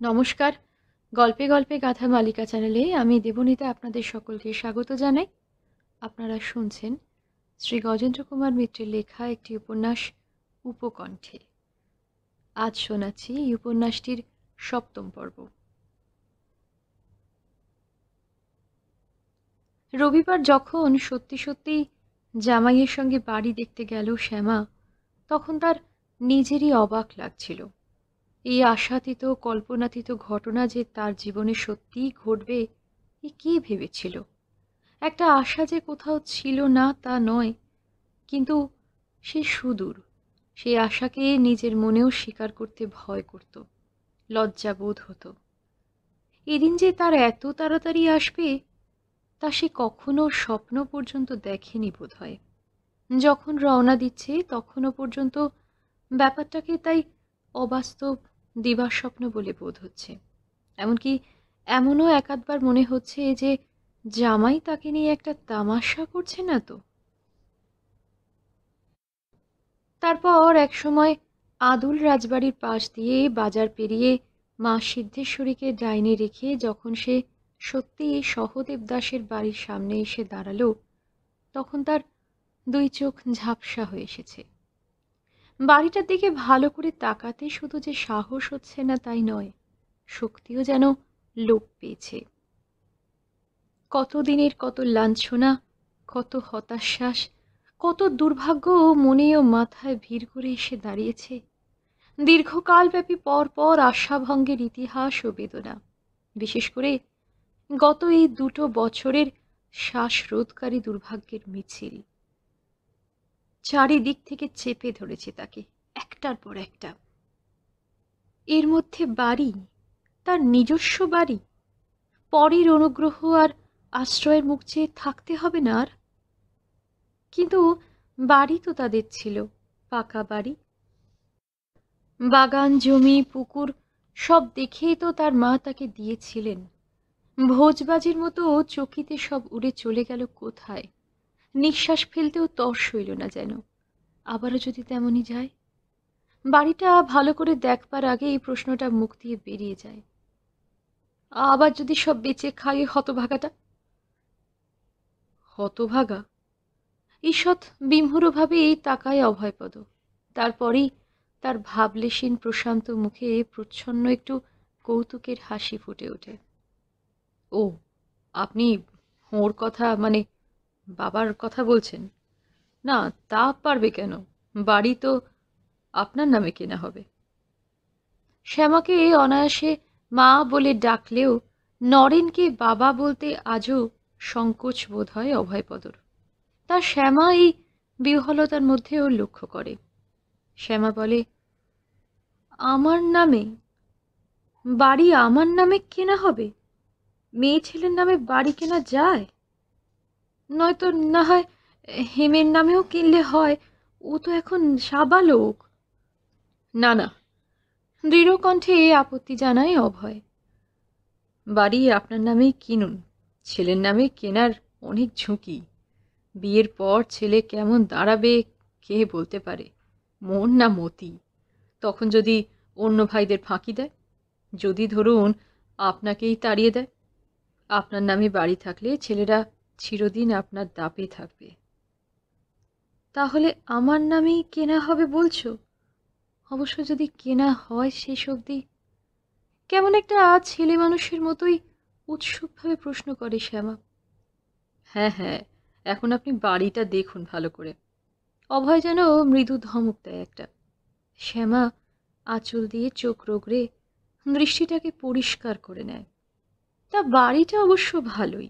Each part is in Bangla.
নমস্কার। গল্পে গল্পে গাথা মালিকা চ্যানেলে আমি দেবনীতা আপনাদের সকলকে স্বাগত জানাই। আপনারা শুনছেন শ্রী গজেন্দ্র কুমার মিত্রের লেখা একটি উপন্যাস উপকণ্ঠে। আজ শোনাচ্ছি এই উপন্যাসটির ৭ম পর্ব। রবিবার যখন সত্যি সত্যি জামাইয়ের সঙ্গে বাড়ি দেখতে গেল শ্যামা, তখন তার নিজেরই অবাক লাগছিল। এই আশাতীত কল্পনাতীত ঘটনা যে তার জীবনে সত্যিই ঘটবে, এ কে ভেবেছিল? একটা আশা যে কোথাও ছিল না তা নয়, কিন্তু সে সুদূর। সেই আশাকে নিজের মনেও স্বীকার করতে ভয় করত, লজ্জা বোধ হতো। এদিন যে তার এত তাড়াতাড়ি আসবে, তা সে কখনো স্বপ্ন পর্যন্ত দেখেনি বোধ হয়। যখন রওনা দিচ্ছে তখনও পর্যন্ত ব্যাপারটাকে তাই অবাস্তব দিবাস্বপ্ন বলে বোধ হচ্ছে। এমনকি এমনও একাধবার মনে হচ্ছে যে জামাই তাকে নিয়ে একটা তামাশা করছে না তো। তারপর এক সময় আদুল রাজবাড়ির পাশ দিয়ে বাজার পেরিয়ে মা সিদ্ধেশ্বরীকে ডাইনে রেখে যখন সে সত্যি সহদেব দাসের বাড়ির সামনে এসে দাঁড়ালো, তখন তার দুই চোখ ঝাপসা হয়ে এসেছে। বাড়িটার দিকে ভালো করে তাকাতে শুধু যে সাহস হচ্ছে না তাই নয়, শক্তিও যেন লোপ পেয়েছে। কতদিনের কত লাঞ্ছনা, কত হতাশ্বাস, কত দুর্ভাগ্য মনে ও মাথায় ভিড় করে এসে দাঁড়িয়েছে। দীর্ঘকালব্যাপী পর পর আশাভঙ্গের ইতিহাস ও বেদনা, বিশেষ করে গত এই 2 বছরের শ্বাসরোধকারী দুর্ভাগ্যের মিছিল চারিদিক থেকে চেপে ধরেছে তাকে একটার পর একটা। এর মধ্যে বাড়ি, তার নিজস্ব বাড়ি, পরের অনুগ্রহ আর আশ্রয়ের মুখ চেয়ে থাকতে হবে না আর। কিন্তু বাড়ি তো তাদের ছিল, পাকা বাড়ি, বাগান, জমি, পুকুর সব দেখেই তো তার মা তাকে দিয়েছিলেন। ভোজবাজির মতো চকিতে সব উড়ে চলে গেল কোথায়? নিঃশ্বাস ফেলতেও তর সইল না যেন। আবারও যদি তেমনই যায়? বাড়িটা ভালো করে দেখবার আগে এই প্রশ্নটা মুখ দিয়ে বেরিয়ে যায়। আবার যদি সব বেচে খায় হতভাগাটা। হতভাগা? ঈষৎ বিমূঢ়ভাবে তাকায় অভয়পদ। তারপরই তার ভাবলেশীন প্রশান্ত মুখে প্রচ্ছন্ন একটু কৌতুকের হাসি ফুটে ওঠে। ও, আপনি ওর কথা মানে বাবার কথা বলছেন? না, তা পারবে কেন? বাড়ি তো আপনার নামে কেনা হবে। শ্যামাকে অনায়াসে মা বলে ডাকলেও নরেনকে বাবা বলতে আজও সংকোচ বোধ হয় অভয়পদর। তা শ্যামা এই বিহ্বলতার মধ্যেও লক্ষ্য করে। শ্যামা বলে, আমার নামে বাড়ি? আমার নামে কেনা হবে? মেয়ে ছেলের নামে বাড়ি কেনা যায়? নয়তো না হয় হেমের নামেও কিনলে হয়, ও তো এখন সাবালক। না না, দৃঢ় কণ্ঠে আপত্তি জানায় অভয়। বাড়ি আপনার নামেই কিনুন, ছেলের নামে কেনার অনেক ঝুঁকি। বিয়ের পর ছেলে কেমন দাঁড়াবে কে বলতে পারে? মন না মতি। তখন যদি অন্য ভাইদের ফাঁকি দেয়, যদি ধরুন আপনাকেই তাড়িয়ে দেয়, আপনার নামে বাড়ি থাকলে ছেলেরা চিরদিন আপনার দাপে থাকবে। তাহলে আমার নামেই কেনা হবে বলছো? অবশ্য যদি কেনা হয় শেষ অবধি। কেমন একটা ছেলে মানুষের মতোই উৎসুকভাবে প্রশ্ন করে শ্যামা। হ্যাঁ হ্যাঁ, এখন আপনি বাড়িটা দেখুন ভালো করে। অভয় যেন মৃদু ধমক দেয় একটা। শ্যামা আঁচল দিয়ে চোখ রগড়ে দৃষ্টিটাকে পরিষ্কার করে নেয়। তা বাড়িটা অবশ্য ভালোই।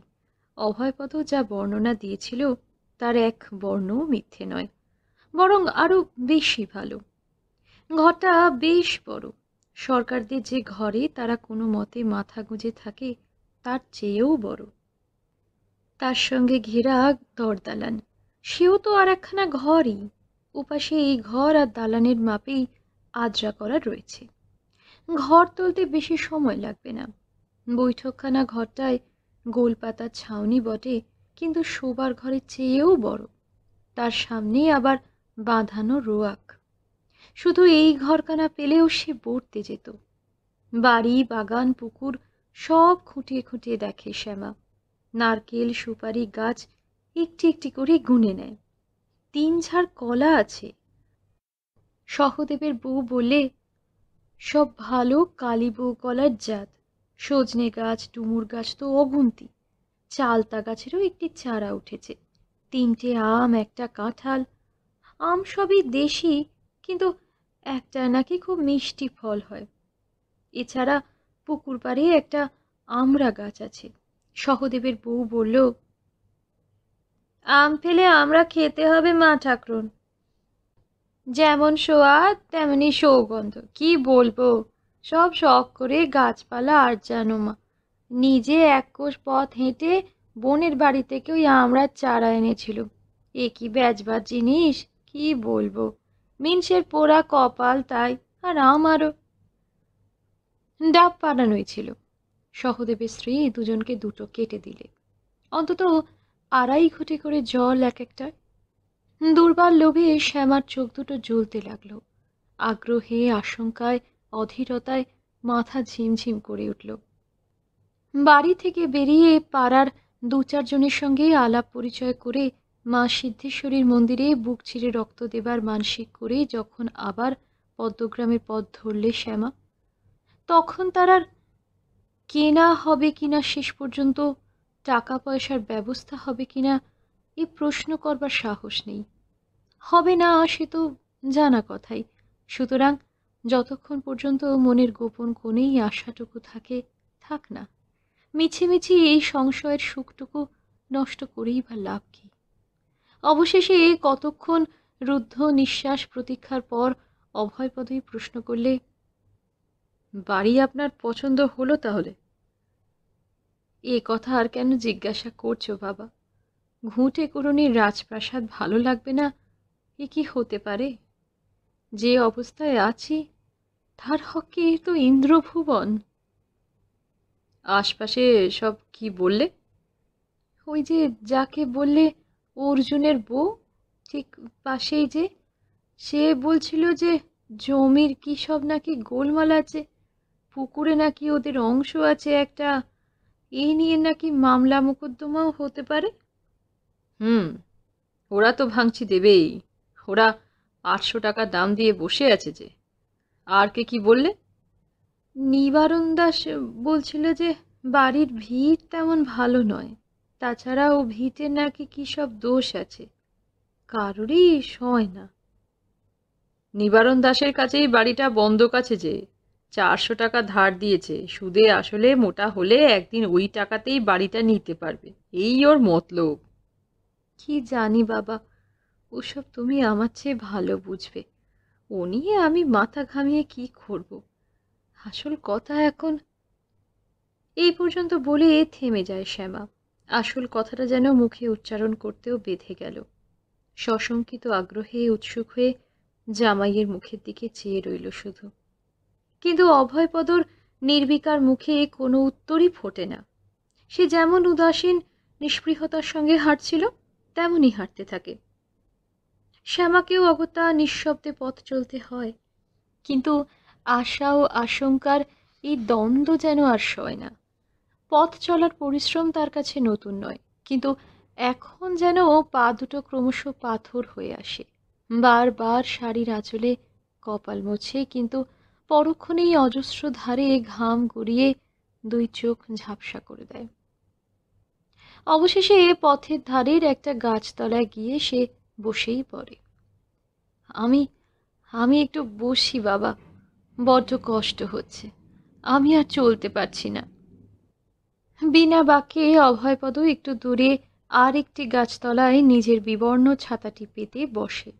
অভয়পদ যা বর্ণনা দিয়েছিল তার এক বর্ণও মিথ্যে নয়, বরং আরো বেশি ভালো। ঘরটা বেশ বড়। সরকারদের যে ঘরে তারা কোনো মতে মাথা গুঁজে থাকে তার চেয়েও বড়। তার সঙ্গে ঘেরা দরদালান, সেও তো আর একখানা ঘরই। ওপাশে এই ঘর আর দালানের মাপেই আজরা করা রয়েছে। ঘর তুলতে বেশি সময় লাগবে না। বৈঠকখানা ঘরটায় গোলপাতার ছাউনি বটে, কিন্তু শোবার ঘরের চেয়েও বড়। তার সামনে আবার বাঁধানো রোয়াক। শুধু এই ঘরখানা পেলেও সে বর্তে যেত। বাড়ি, বাগান, পুকুর সব খুঁটিয়ে খুঁটিয়ে দেখে শ্যামা। নারকেল, সুপারি গাছ একটি একটি করে গুনে নেয়। 3 ঝাড় কলা আছে। সহদেবের বউ বললে, সব ভালো কালীবউ কলার জাত। সজনে গাছ, ডুমুর গাছ তো অগুন্তি। চালতা গাছেরও একটি চারা উঠেছে। 3টে আম, একটা কাঁঠাল। আম সবই দেশি, কিন্তু একটা নাকি খুব মিষ্টি ফল হয়। এছাড়া পুকুর পাড়ে একটা আমড়া গাছ আছে। সহদেবের বউ বলল, আম ফেলে আমরা খেতে হবে মা ঠাকরুন। যেমন সোয়াদ তেমনি সৌগন্ধ, কি বলবো। সব শখ করে গাছপালা আর জানো মা, নিজে 1 কোষ পথ হেঁটে বোনের বাড়ি থেকে ওই আমড়ার চারা এনেছিল। এ কি বেচবার জিনিস, কি বলবো। মিনসের পোড়া কপাল তাই, আর আমারও। ডাব পাড়ানোই ছিল। সহদেবের স্ত্রী দুজনকে 2টো কেটে দিলে। অন্তত 2.5 ঘটি করে জল এক একটা। দুর্বার লোভে শ্যামার চোখ 2টো জ্বলতে লাগলো। আগ্রহে, আশঙ্কায়, অধীরতায় মাথা ঝিমঝিম করে উঠল। বাড়ি থেকে বেরিয়ে পাড়ার 2-4 জনের সঙ্গে আলাপ পরিচয় করে মা সিদ্ধেশ্বরীর মন্দিরে বুক চিরে রক্ত দেবার মানসিক করে যখন আবার পদ্মগ্রামের পথ ধরলে শ্যামা, তখন তার আর কেনা হবে কিনা, শেষ পর্যন্ত টাকা পয়সার ব্যবস্থা হবে কিনা এই প্রশ্ন করবার সাহস নেই। হবে না সে তো জানা কথাই। সুতরাং যতক্ষণ পর্যন্ত মনের গোপন কোণেই আশাটুকু থাকে, থাক না। মিছিমিছি এই সংশয়ের সুখটুকু নষ্ট করেই বা লাভ কি। অবশেষে কতক্ষণ রুদ্ধ নিঃশ্বাস প্রতীক্ষার পর অভয়পদই প্রশ্ন করলে, বাড়ি আপনার পছন্দ হলো তাহলে? এ কথা আর কেন জিজ্ঞাসা করছো বাবা? ঘুঁটে কুড়ুনির রাজপ্রাসাদ ভালো লাগবে না, এ কি হতে পারে? যে অবস্থায় আছি তার হকে এ তো ইন্দ্রভুবন। আশপাশে সব কি বললে? ওই যে যাকে বললে অর্জুনের বউ, ঠিক পাশেই যে, সে বলছিল যে জমির কি সব নাকি গোলমাল আছে, পুকুরে নাকি ওদের অংশ আছে একটা, এই নিয়ে নাকি মামলা মোকদ্দমাও হতে পারে। ওরা তো ভাঙচি দেবেই। ওরা 800 টাকা দাম দিয়ে বসে আছে যে। আর কে কি বললে? নিবারণ দাস বলছিল যে বাড়ির ভিত তেমন ভালো নয়। তাছাড়া ও ভিটের নাকি কি সব দোষ আছে, কারোরই সয় না। নিবারণ দাসের কাছেই বাড়িটা বন্ধক আছে যে। 400 টাকা ধার দিয়েছে, সুদে আসলে মোটা হলে একদিন ওই টাকাতেই বাড়িটা নিতে পারবে, এই ওর মতলব। কি জানি বাবা, ওসব তুমি আমার চেয়ে ভালো বুঝবে। ও নিয়ে আমি মাথা ঘামিয়ে কি করব। আসল কথা এখন। এই পর্যন্ত বলে থেমে যায় শ্যামা। আসল কথাটা যেন মুখে উচ্চারণ করতেও বেঁধে গেল। সশঙ্কিত আগ্রহে উৎসুক হয়ে জামাইয়ের মুখের দিকে চেয়ে রইল শুধু। কিন্তু অভয়পদর নির্বিকার মুখে কোনো উত্তরই ফোটে না। সে যেমন উদাসীন নিস্পৃহতার সঙ্গে হাঁটছিল, তেমনই হাঁটতে থাকে। শ্যামাকেও অগত্যা নিঃশব্দে পথ চলতে হয়। কিন্তু আশা ও আশঙ্কার এই দ্বন্দ্ব যেন আর সয় না। পথ চলার পরিশ্রম তার কাছে নতুন নয়, কিন্তু এখন যেন পা 2টো ক্রমশ পাথর হয়ে আসে। বারবার শাড়ির আঁচলে কপাল মোছে, কিন্তু পরক্ষণেই অজস্র ধারে ঘাম গড়িয়ে 2 চোখ ঝাপসা করে দেয়। অবশেষে পথের ধারের একটা গাছতলায় গিয়ে সে বসেই পড়ে। আমি আমি একটু বসি বাবা, বড্ড কষ্ট হচ্ছে, আমি আর চলতে পারছি না। বিনা বাক্যে অভয়পদ একটু দূরে আর একটি গাছতলায় নিজের বিবর্ণ ছাতাটি পেতে বসে।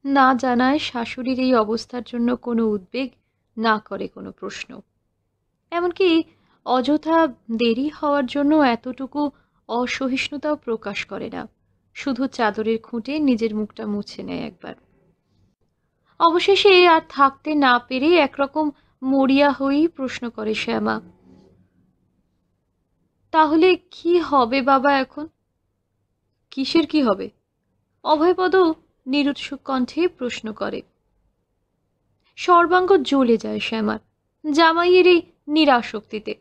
না জানায় শাশুড়ির এই অবস্থার জন্য কোনো উদ্বেগ, না করে কোনো প্রশ্ন। এমনকি অযথা দেরি হওয়ার জন্য এতটুকু অসহিষ্ণুতাও প্রকাশ করে না। শুধু চাদরের খুঁটে নিজের মুখটা মুছে নেয় একবার। অবশেষে আর থাকতে না পেরে একরকম মরিয়া হয়েই প্রশ্ন করে শ্যামা, তাহলে কি হবে বাবা এখন? কিসের কি হবে? অভয়পদ নিরুৎসুক কণ্ঠে প্রশ্ন করে। সর্বাঙ্গ জ্বলে যায় শ্যামার। জামাইয়ের এই নিরাসক্তিতে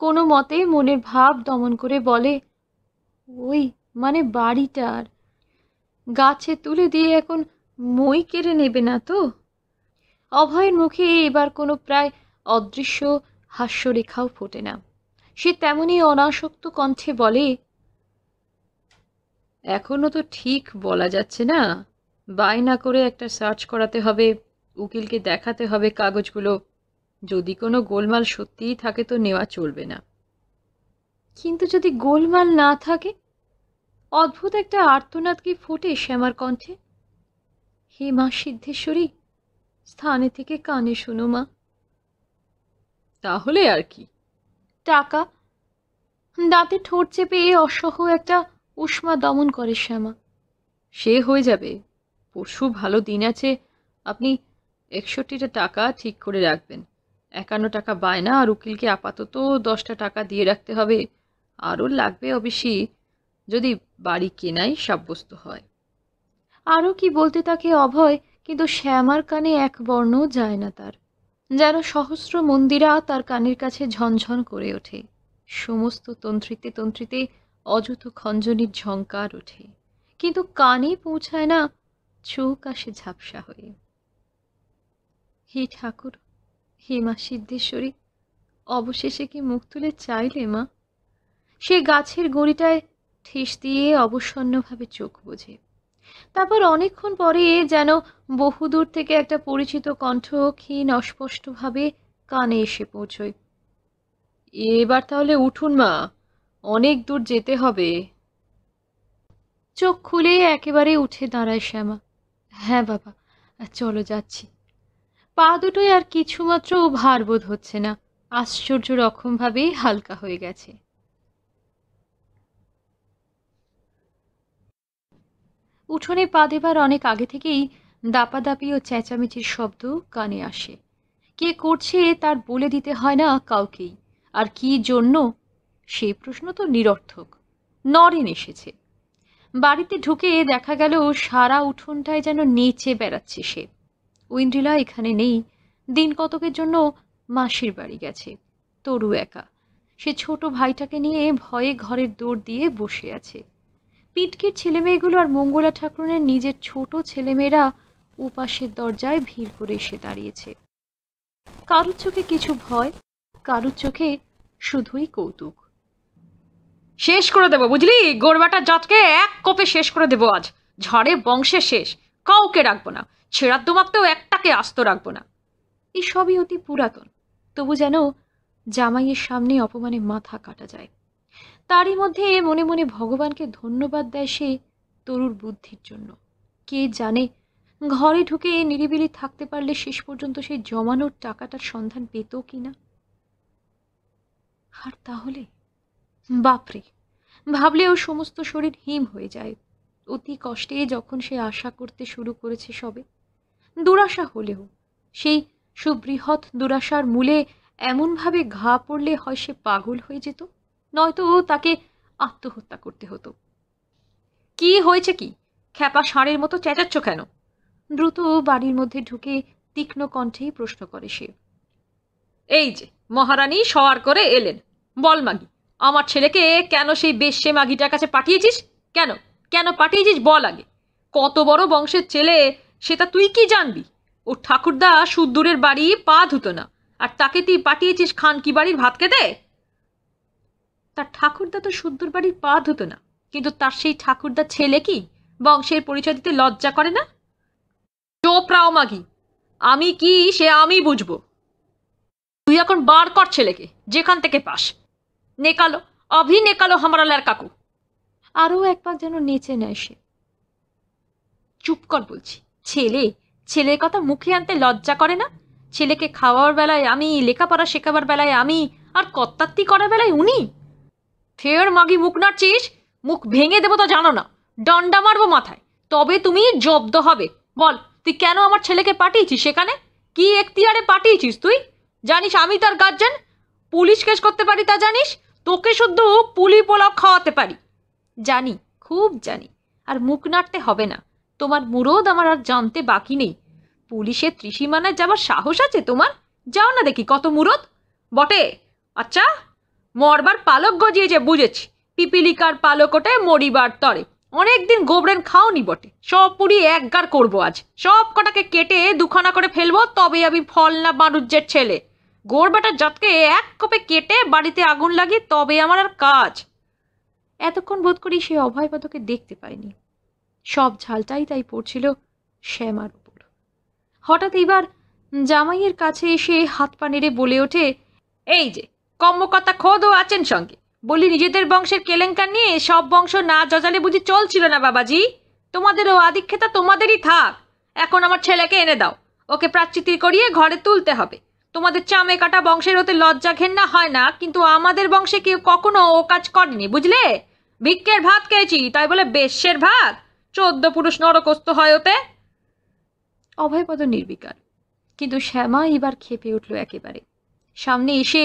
কোনো মতে মনের ভাব দমন করে বলে, ওই মানে বাড়িটার গাছে তুলে দিয়ে এখন মই কেড়ে নেবে না তো? অভয়ের মুখে এবার কোনো প্রায় অদৃশ্য হাস্যরেখাও ফোটে না। সে তেমনি অনাসক্ত কণ্ঠে বলে, এখনো তো ঠিক বলা যাচ্ছে না, বায়না করে একটা সার্চ করাতে হবে, উকিলকে দেখাতে হবে কাগজগুলো, যদি কোনো গোলমাল সত্যিই থাকে তো নেওয়া চলবে না। কিন্তু যদি গোলমাল না থাকে? অদ্ভুত একটা আর্তনাদ কি ফোটে শ্যামার কণ্ঠে। হে মা সিদ্ধেশ্বরী, স্থানে থেকে কানে শোনো মা। তাহলে আর কি? টাকা। দাঁতে ঠোঁট চেপে অসহ একটা উষ্মা দমন করে শ্যামা। সে হয়ে যাবে, পরশু ভালো দিন আছে, আপনি 61টা টাকা ঠিক করে রাখবেন। 51 টাকা বায়না, আর উকিলকে আপাতত 10টা টাকা দিয়ে রাখতে হবে। আরও লাগবে অবশ্যই, যদি বাড়ি কেনাই সাব্যস্ত হয়। আরও কি বলতে থাকে অভয়, কিন্তু শ্যামার কানে এক বর্ণও যায় না তার। যেন সহস্র মন্দিরা তার কানের কাছে ঝনঝন করে ওঠে। সমস্ত তন্ত্রিতে তন্ত্রিতে অযুত খঞ্জনির ঝঙ্কার ওঠে, কিন্তু কানে পৌঁছায় না, চোখ আসে ঝাপসা হয়ে। হে ঠাকুর, হে মা সিদ্ধেশ্বরী, অবশেষে কি মুখ তুলে চাইলে মা? সে গাছের গড়িটায় ঠেস দিয়ে অবসন্নভাবে চোখ বোঝে। তারপর অনেকক্ষণ পরে যেন বহুদূর থেকে একটা পরিচিত কণ্ঠ ক্ষীণ অস্পষ্টভাবে কানে এসে পৌঁছয়। এবার তাহলে উঠুন মা, অনেক দূর যেতে হবে। চোখ খুলে একেবারে উঠে দাঁড়ায় শ্যামা। হ্যাঁ বাবা, চলো যাচ্ছি। পা দুটোই আর কিছুমাত্র ভারবোধ হচ্ছে না, আশ্চর্য রকমভাবে হালকা হয়ে গেছে। উঠোনে পা দেবার অনেক আগে থেকেই দাপাদাপি ও চেঁচামেচির শব্দ কানে আসে। কে করছে তার বলে দিতে হয় না কাউকেই, আর কি জন্য সেই প্রশ্ন তো নিরর্থক। নরেন এসেছে। বাড়িতে ঢুকে দেখা গেল সারা উঠোনটায় যেন নেচে বেড়াচ্ছে সে। ঐন্দ্রিলা এখানে নেই, দিন কতকের জন্য মাসির বাড়ি গেছে। তরু একা, সে ছোট ভাইটাকে নিয়ে ভয়ে ঘরের দৌড় দিয়ে বসে আছে। পিটকির ছেলেমেয়েগুলো আর মঙ্গলা ঠাকুরের নিজের ছোট ছেলেমেয়েরা উপাসের দরজায় ভিড় করে এসে দাঁড়িয়েছে। কারুর চোখে কিছু ভয়, কারুর চোখে শুধুই কৌতুক। শেষ করে দেবো বুঝলি, গোরবাটা জাতকে এক কোপে শেষ করে দেবো আজ। ঝড়ে বংশে শেষ, কাউকে রাখবো না, ছেঁড়ার দোমাকতেও একটাকে আস্ত রাখবো না। এই সবই অতি পুরাতন, তবু যেন জামাইয়ের সামনে অপমানে মাথা কাটা যায়। তারই মধ্যে মনে মনে ভগবানকে ধন্যবাদ দেয় সে তরুর বুদ্ধির জন্য। কে জানে ঘরে ঢুকে নিরিবিলি থাকতে পারলে শেষ পর্যন্ত সেই জমানোর টাকাটার সন্ধান পেত কিনা। আর তাহলে বাপরে, ভাবলেও সমস্ত শরীর হিম হয়ে যায়। অতি কষ্টে যখন সে আশা করতে শুরু করেছে সবে, দুরাশা হলেও সেই সুবৃহৎ দুরাশার মূলে এমনভাবে ঘা পড়লে হয় সে পাগল হয়ে যেত, নয়তো তাকে আত্মহত্যা করতে হতো। কি হয়েছে কি, খ্যাপা ষাঁড়ের মতো চেঁচাচ্ছ কেন? দ্রুত বাড়ির মধ্যে ঢুকে তীক্ষ্ণ কণ্ঠেই প্রশ্ন করে সে। এই যে মহারানী সওয়ার করে এলেন, বল মাগি, আমার ছেলেকে কেন সেই বেশ্যে মাগিটার কাছে পাঠিয়েছিস? কেন কেন পাঠিয়েছিস বল আগে। কত বড় বংশের ছেলে সেটা তুই কি জানবি? ও ঠাকুরদা সুদূরের বাড়ি পা ধুতো না, আর তাকে তুই পাঠিয়েছিস খানকি বাড়ির ভাত খেতে? তার ঠাকুরদা তো সুদূর বাড়ির পা ধুতো না, কিন্তু তার সেই ঠাকুরদার ছেলে কি বংশের পরিচয় দিতে লজ্জা করে না? চোপ রাও মাগি, আমি কি সে আমি বুঝবো। তুই এখন বার কর ছেলেকে যেখান থেকে পাস। নেকালো, অভি নেকালো হামারা লার কাকু। আরও একবার যেন নেচে নেয় সে। চুপ কর বলছি। ছেলে, ছেলের কথা মুখে আনতে লজ্জা করে না? ছেলেকে খাওয়ার বেলায় আমি, লেখাপড়া শেখাবার বেলায় আমি, আর কর্তাত্তি করার বেলায় উনি। ফের মাগি মুখ নাড়ছিস, মুখ ভেঙে দেবো তো জানো না, ডন্ডা মারবো মাথায়, তবে তুমি জব্দ হবে। বল তুই কেন আমার ছেলেকে পাঠিয়েছিস সেখানে? কি এখতিয়ারে পাঠিয়েছিস তুই? জানিস আমি তার গার্জেন, পুলিশ কেস করতে পারি তা জানিস? তোকে শুধু পুলি পোলাও খাওয়াতে পারি। জানি, খুব জানি, আর মুখ নাড়তে হবে না। তোমার মুরদ আমার আর জানতে বাকি নেই। পুলিশের ত্রিসীমানায় যাবার সাহস আছে তোমার? যাও না দেখি কত মুরত বটে। আচ্ছা, মরবার পালক গজিয়েছে বুঝেছি, পিপিলিকার পালক ওটে মরিবার তরে। অনেকদিন গোবরেন খাওনি বটে, সব পুরি একগার করবো আজ। সব কটাকে কেটে দুখানা করে ফেলবো, তবে আমি ফল না বাণুজ্যের ছেলে। গোড়বাটা জাতকে এক কোপে কেটে বাড়িতে আগুন লাগিয়ে তবে আমার আর কাজ। এতক্ষণ বোধ করি সে অভয়পদকে দেখতে পায়নি। সব ঝালটাই তাই পড়ছিল শ্যামার উপর। হঠাৎ এইবার জামাইয়ের কাছে এসে হাত পা নেড়ে বলে ওঠে, এই যে কম্মকর্তা খোদও আছেন সঙ্গে, বলি নিজেদের বংশের কেলেঙ্কার নিয়ে সব বংশ না জজালে বুঝি চলছিল না বাবাজি? তোমাদেরও আদিক্ষেতা তোমাদেরই থাক। এখন আমার ছেলেকে এনে দাও, ওকে প্রাচ্চিতি করিয়ে ঘরে তুলতে হবে। তোমাদের চামে কাটা বংশের ওতে লজ্জা ঘেন্না হয় না, কিন্তু আমাদের বংশে কেউ কখনো ও কাজ করেনি বুঝলে। ভিক্ষের ভাত খেয়েছি তাই বলে বেশ্যের ভাত? 14 পুরুষ নরকস্ত হয় ওতে। অভয়পদ নির্বিকার, কিন্তু শ্যামা এবার খেপে উঠল একেবারে। সামনে এসে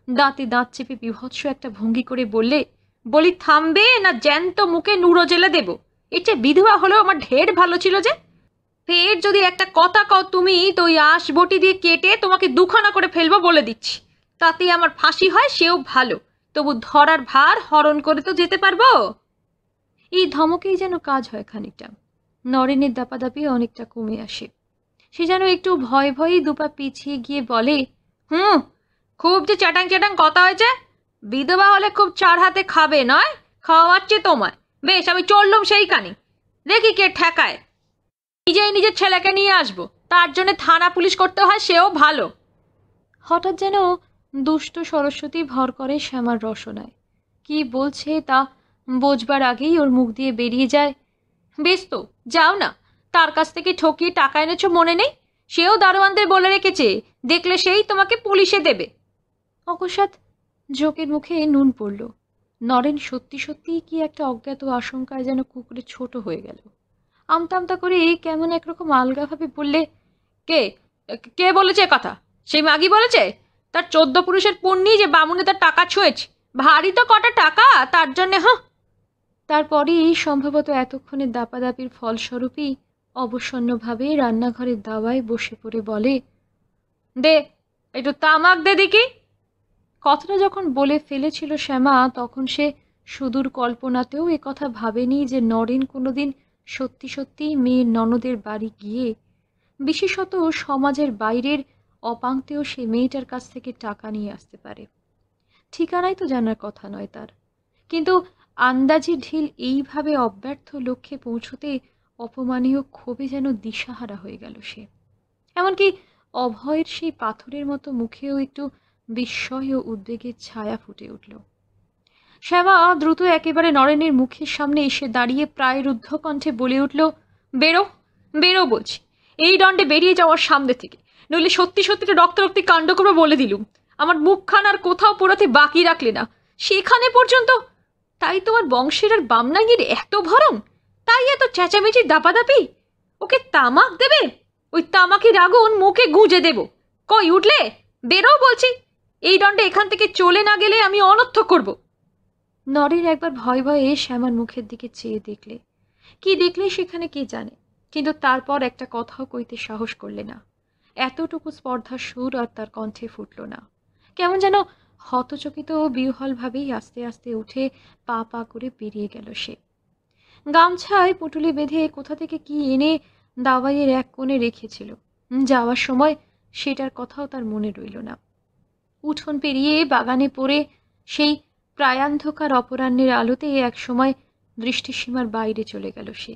দাঁতে দাঁত চেপে বিভৎস একটা ভঙ্গি করে বললে, বলি থামবে না জ্যান্ত মুখে নুরো জেলে দেব? এটা বিধবা হলেও আমার ঢের ভালো ছিল যে। ফের যদি একটা কথা কও তুমি, তো ওই আঁশ বটি দিয়ে কেটে তোমাকে দুখানা করে ফেলবো বলে দিচ্ছি। তাতে আমার ফাঁসি হয় সেও ভালো, তবু ধরার ভার হরণ করে তো যেতে পারবো। এই ধমকেই যেন কাজ হয় খানিকটা। নরেনের দাপাদাপি অনেকটা কমে আসে। সে যেন একটু ভয় ভয়েই দুপা পিছিয়ে গিয়ে বলে, খুব যে চ্যাটাং চ্যাটাং কথা হয়েছে। বিধবা হলে খুব চার হাতে খাবে নয়, খাওয়াচ্ছে তোমায়। বেশ, আমি চললুম সেইখানে, দেখি কে ঠেকায়। নিজেই নিজের ছেলেকে নিয়ে আসবো, তার জন্য থানা পুলিশ করতে হয় সেও ভালো। হঠাৎ যেন দুষ্ট সরস্বতী ভর করে শ্যামার রসনায়। কি বলছে তা বোঝবার আগেই ওর মুখ দিয়ে বেরিয়ে যায়, বেশ তো, যাও না। তার কাছ থেকে ঠকিয়ে টাকা এনেছো মনে নেই? সেও দারোয়ানদের বলে রেখেছে, দেখলে সেই তোমাকে পুলিশে দেবে। অকস্মাৎ জোকের মুখে নুন পড়ল। নরেন সত্যি সত্যিই কি একটা অজ্ঞাত আশঙ্কায় যেন কুকুরে ছোট হয়ে গেল। আমতা আমতা করে কেমন একরকম আলগাভাবে বললে, কে কে বলেছে কথা? সেই মাগি বলেছে? তার 14 পুরুষের পুণ্যি যে বামুনে তার টাকা ছুঁয়েছে। ভারী তো কটা টাকা তার জন্যে। তারপরেই সম্ভবত এতক্ষণে দাপাদাপির ফলস্বরূপই অবসন্নভাবে রান্নাঘরের দাওয়ায় বসে পড়ে বলে, দে একটু তামাক দে দেখি। কথাটা যখন বলে ফেলেছিল শ্যামা, তখন সে সুদূর কল্পনাতেও একথা ভাবেনি যে নরেন কোনোদিন সত্যি সত্যি মেয়ের ননদের বাড়ি গিয়ে, বিশেষত সমাজের বাইরের অপাংতেও সে মেয়েটার কাছ থেকে টাকা নিয়ে আসতে পারে। ঠিকানাই তো জানার কথা নয় তার, কিন্তু আন্দাজি ঢিল এইভাবে অব্যর্থ লক্ষ্যে পৌঁছতে অপমানীয় ক্ষোভে যেন দিশাহারা হয়ে গেল সে। এমনকি অভয়ের সেই পাথরের মতো মুখেও একটু বিস্ময় ও উদ্বেগের ছায়া ফুটে উঠল। শ্যামা দ্রুত একেবারে নরেনের মুখের সামনে এসে দাঁড়িয়ে প্রায় রুদ্ধ কণ্ঠে বলে উঠল, বেরো বেরো বলছি, এই দণ্ডে বেরিয়ে যাওয়ার সামনে থেকে, নইলে সত্যি সত্যি রক্তারক্তি কাণ্ড করবে বলে দিলুম। আমার মুখখান আর কোথাও পোড়াতে বাকি রাখলে না, সেখানে পর্যন্ত। তাই তোমার বংশের আর বামনাঙ্গির এত ভরম, তাই এত চেঁচামেচি দাপাদাপি। ওকে তামাক দেবে? ওই তামাকের আগুন মুখে গুঁজে দেব। কই উঠলে? বেরো বলছি, এই দণ্ডে এখান থেকে চলে না গেলে আমি অনর্থ করব। নরেন একবার ভয় ভয়ে শ্যামার মুখের দিকে চেয়ে দেখলে, কি দেখলে সেখানে কে জানে, কিন্তু তারপর একটা কথাও কইতে সাহস করলে না। এতটুকু স্পর্ধার সুর আর তার কণ্ঠে ফুটল না। কেমন যেন হতচকিত ও বিহ্বলভাবেই আস্তে আস্তে উঠে পা পা করে বেরিয়ে গেল সে। গামছায় পুটুলি বেঁধে কোথা থেকে কি এনে দাওয়াইয়ের এক কোণে রেখেছিল, যাওয়ার সময় সেটার কথাও তার মনে রইল না। উঠোন পেরিয়ে বাগানে পড়ে সেই প্রায়ান্ধকার অপরাহ্নের আলোতে এক সময় দৃষ্টিসীমার বাইরে চলে গেল সে।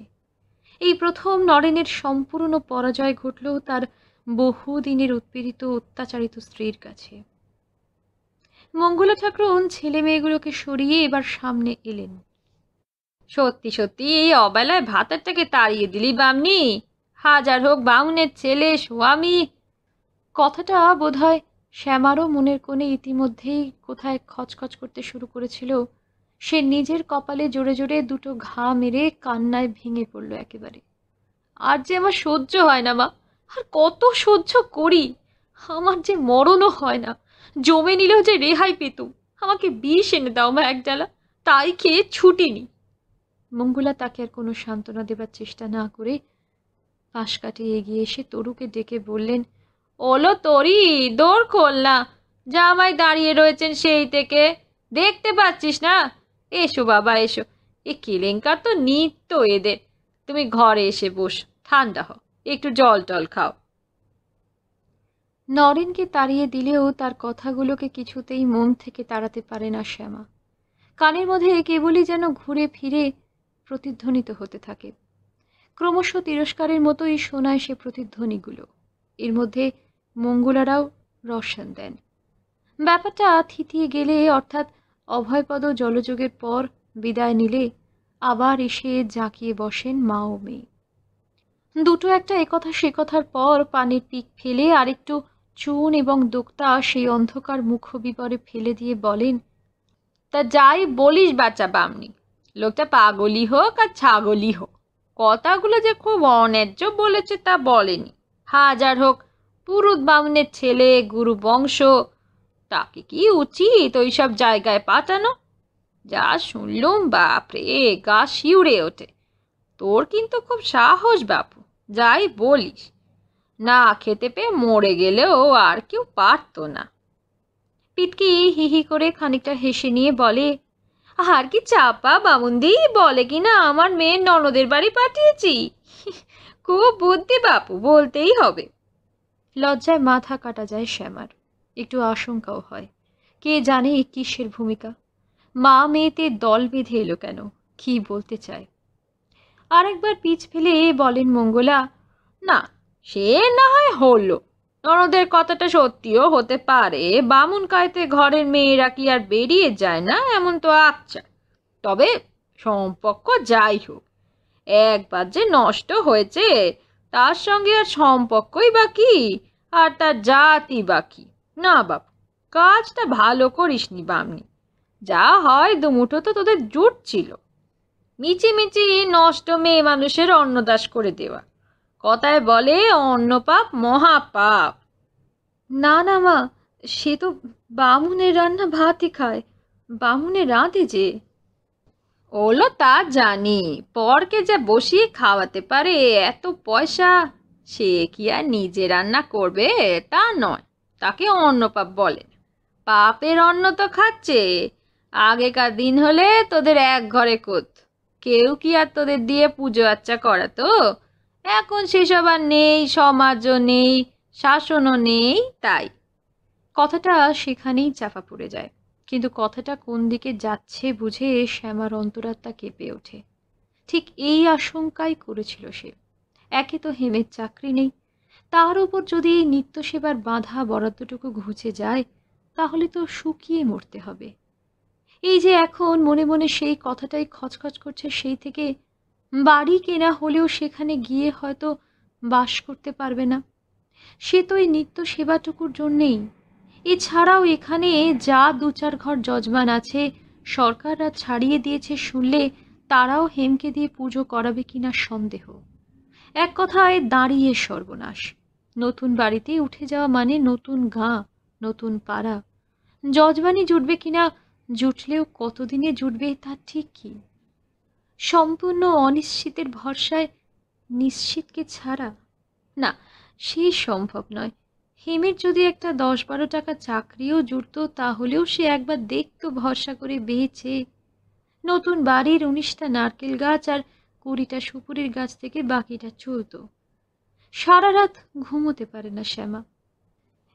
এই প্রথম নরেনের সম্পূর্ণ পরাজয় ঘটল তার বহুদিনের উৎপীড়িত অত্যাচারিত স্ত্রীর কাছে। মঙ্গলা ঠাকুরন ছেলে মেয়েগুলোকে সরিয়ে এবার সামনে এলেন। সত্যি সত্যি এই অবেলায় ভাতেরটাকে তাড়িয়ে দিলি বামনি। হাজার হোক বামুনের ছেলে স্বামী। কথাটা বোধহয় শ্যামারও মনের কোণে ইতিমধ্যেই কোথায় খচখচ করতে শুরু করেছিল। সে নিজের কপালে জোরে জোরে দুটো ঘা মেরে কান্নায় ভেঙে পড়ল একেবারে। আর যে আমার সহ্য হয় না মা, আর কত সহ্য করি। আমার যে মরণও হয় না, জমে নিলেও যে রেহাই পেতুম। আমাকে বিষ এনে দাও মা এক ডালা, তাই খেয়ে ছুটিনি। মঙ্গলা তাকে আর কোনো সান্ত্বনা দেবার চেষ্টা না করে পাশ কাটিয়ে এগিয়ে এসে তরুকে ডেকে বললেন, ওলো তোরই, দৌড় খোল না, জামাই দাঁড়িয়ে রয়েছেন সেই থেকে, দেখতে পাচ্ছিস না? এসো বাবা এসো, এ কেলেঙ্কার তো নিত্য এদের। তুমি ঘরে এসে বস, ঠান্ডা হও, একটু জল টল খাও। নরেনকে তাড়িয়ে দিলেও তার কথাগুলোকে কিছুতেই মন থেকে তাড়াতে পারে না শ্যামা। কানের মধ্যে কেবলই যেন ঘুরে ফিরে প্রতিধ্বনিত হতে থাকে। ক্রমশ তিরস্কারের মতোই শোনায় সে প্রতিধ্বনিগুলো। এর মধ্যে মঙ্গলারাও রসান দেন। ব্যাপারটা থিতিয়ে গেলে, অর্থাৎ অভয়পদ জলযোগের পর বিদায় নিলে, আবার এসে জাঁকিয়ে বসেন মা ও মেয়ে। দুটো একটা একথা সে কথার পর পানির পিক ফেলে আরেকটু চুন এবং দোক্তা সেই অন্ধকার মুখ বিবরে ফেলে দিয়ে বলেন, তা যাই বলিস বাচ্চা বামনি, লোকটা পাগলই হোক আর ছাগলই হোক, কথাগুলো যে খুব অন্যায্য বলেছে তা বলেনি। হাজার হোক পুরুত বামনের ছেলে, গুরু বংশ, তাকে কি উচিত ওই সব জায়গায় পাঠানো? যা শুনলুম, বাপরে, গা শিউরে ওঠে। তোর কিন্তু খুব সাহস বাপু, যাই বলিস। না খেতে পেয়ে মরে গেলেও আর কেউ পারতো না। পিটকি হি হি করে খানিকটা হেসে নিয়ে বলে, আর কি চাপা বামুন্দি, বলে কিনা আমার মেয়ের ননদের বাড়ি পাঠিয়েছি। খুব বুদ্ধি বাপু, বলতেই হবে। লজ্জায় মাথা কাটা যায় শ্যামার। একটু আশঙ্কাও হয়, কে জানে কিসের ভূমিকা। মা মেয়েতে দল বেঁধে এলো কেন, কি বলতে চায়। আরেকবার পিছ ফেলে বলেন মঙ্গলা, না সে না হয় হলো, ননদের কথাটা সত্যিও হতে পারে। বামুন কায়তে ঘরের মেয়েরা কি আর বেরিয়ে যায় না, এমন তো আচ্ছা। তবে সম্পর্ক যাই হোক, একবার যে নষ্ট হয়েছে, তার সঙ্গে আর সম্পর্কই বাকি, আর তার জাতি বাকি না বাপ। কাজটা ভালো করিসনি বামনি, যা হয় দুমুঠো তো তোদের জুট ছিল, মিচিমিচি নষ্ট মেয়ে মানুষের অন্নদাস করে দেওয়া। কথায় বলে অন্ন পাপ মহাপাপ। না না মা, সে তো বামুনের রান্না ভাতই খায়, বামুনের রাঁধে যে। ওলো তা জানি, পরকে যা বসিয়ে খাওয়াতে পারে এত পয়সা, সে কি আর নিজে রান্না করবে তা নয়, তাকে অন্নপাপ বলে। পাপের অন্ন তো খাচ্ছে। আগেকার দিন হলে তোদের এক ঘরে কোত, কেউ কি আর তোদের দিয়ে পুজো আচ্চা করাতো? এখন সেসব আর নেই, সমাজও নেই, শাসনও নেই, তাই। কথাটা সেখানেই চাপা পড়ে যায়, কিন্তু কথাটা কোন দিকে যাচ্ছে বুঝে শ্যামার অন্তরাত্মা কেঁপে ওঠে। ঠিক এই আশঙ্কাই করেছিল সে। একে তো হেমের চাকরি নেই, তার উপর যদি এই নিত্য সেবার বাঁধা বরাদ্দটুকু ঘুচে যায়, তাহলে তো শুকিয়ে মরতে হবে। এই যে এখন মনে মনে সেই কথাটাই খচখচ করছে, সেই থেকে বাড়ি কেনা হলেও সেখানে গিয়ে হয়তো বাস করতে পারবে না। সে তো এই নিত্য সেবাটুকুর জন্যেই। এছাড়াও এখানে যা দু চার ঘর যজমান আছে, সরকাররা ছাড়িয়ে দিয়েছে শুনলে তারাও হেমকে দিয়ে পুজো করাবে কিনা সন্দেহ। এক কথায় দাঁড়িয়ে সর্বনাশ। নতুন বাড়িতে উঠে যাওয়া মানে নতুন গাঁ, নতুন পাড়া। যজমানি জুটবে কিনা, জুটলেও কতদিনে জুটবে তা ঠিক কি? সম্পূর্ণ অনিশ্চিতের ভরসায় নিশ্চিতকে ছাড়া না, সে সম্ভব নয়। হেমের যদি একটা 10-12 টাকা চাকরিও জুটত, তাহলেও সে একবার দেখতো ভরসা করে বেয়েছে। নতুন বাড়ির 19টা নারকেল গাছ আর 20টা সুপুরির গাছ থেকে বাকিটা চলত। সারা রাত ঘুমোতে পারে না শ্যামা।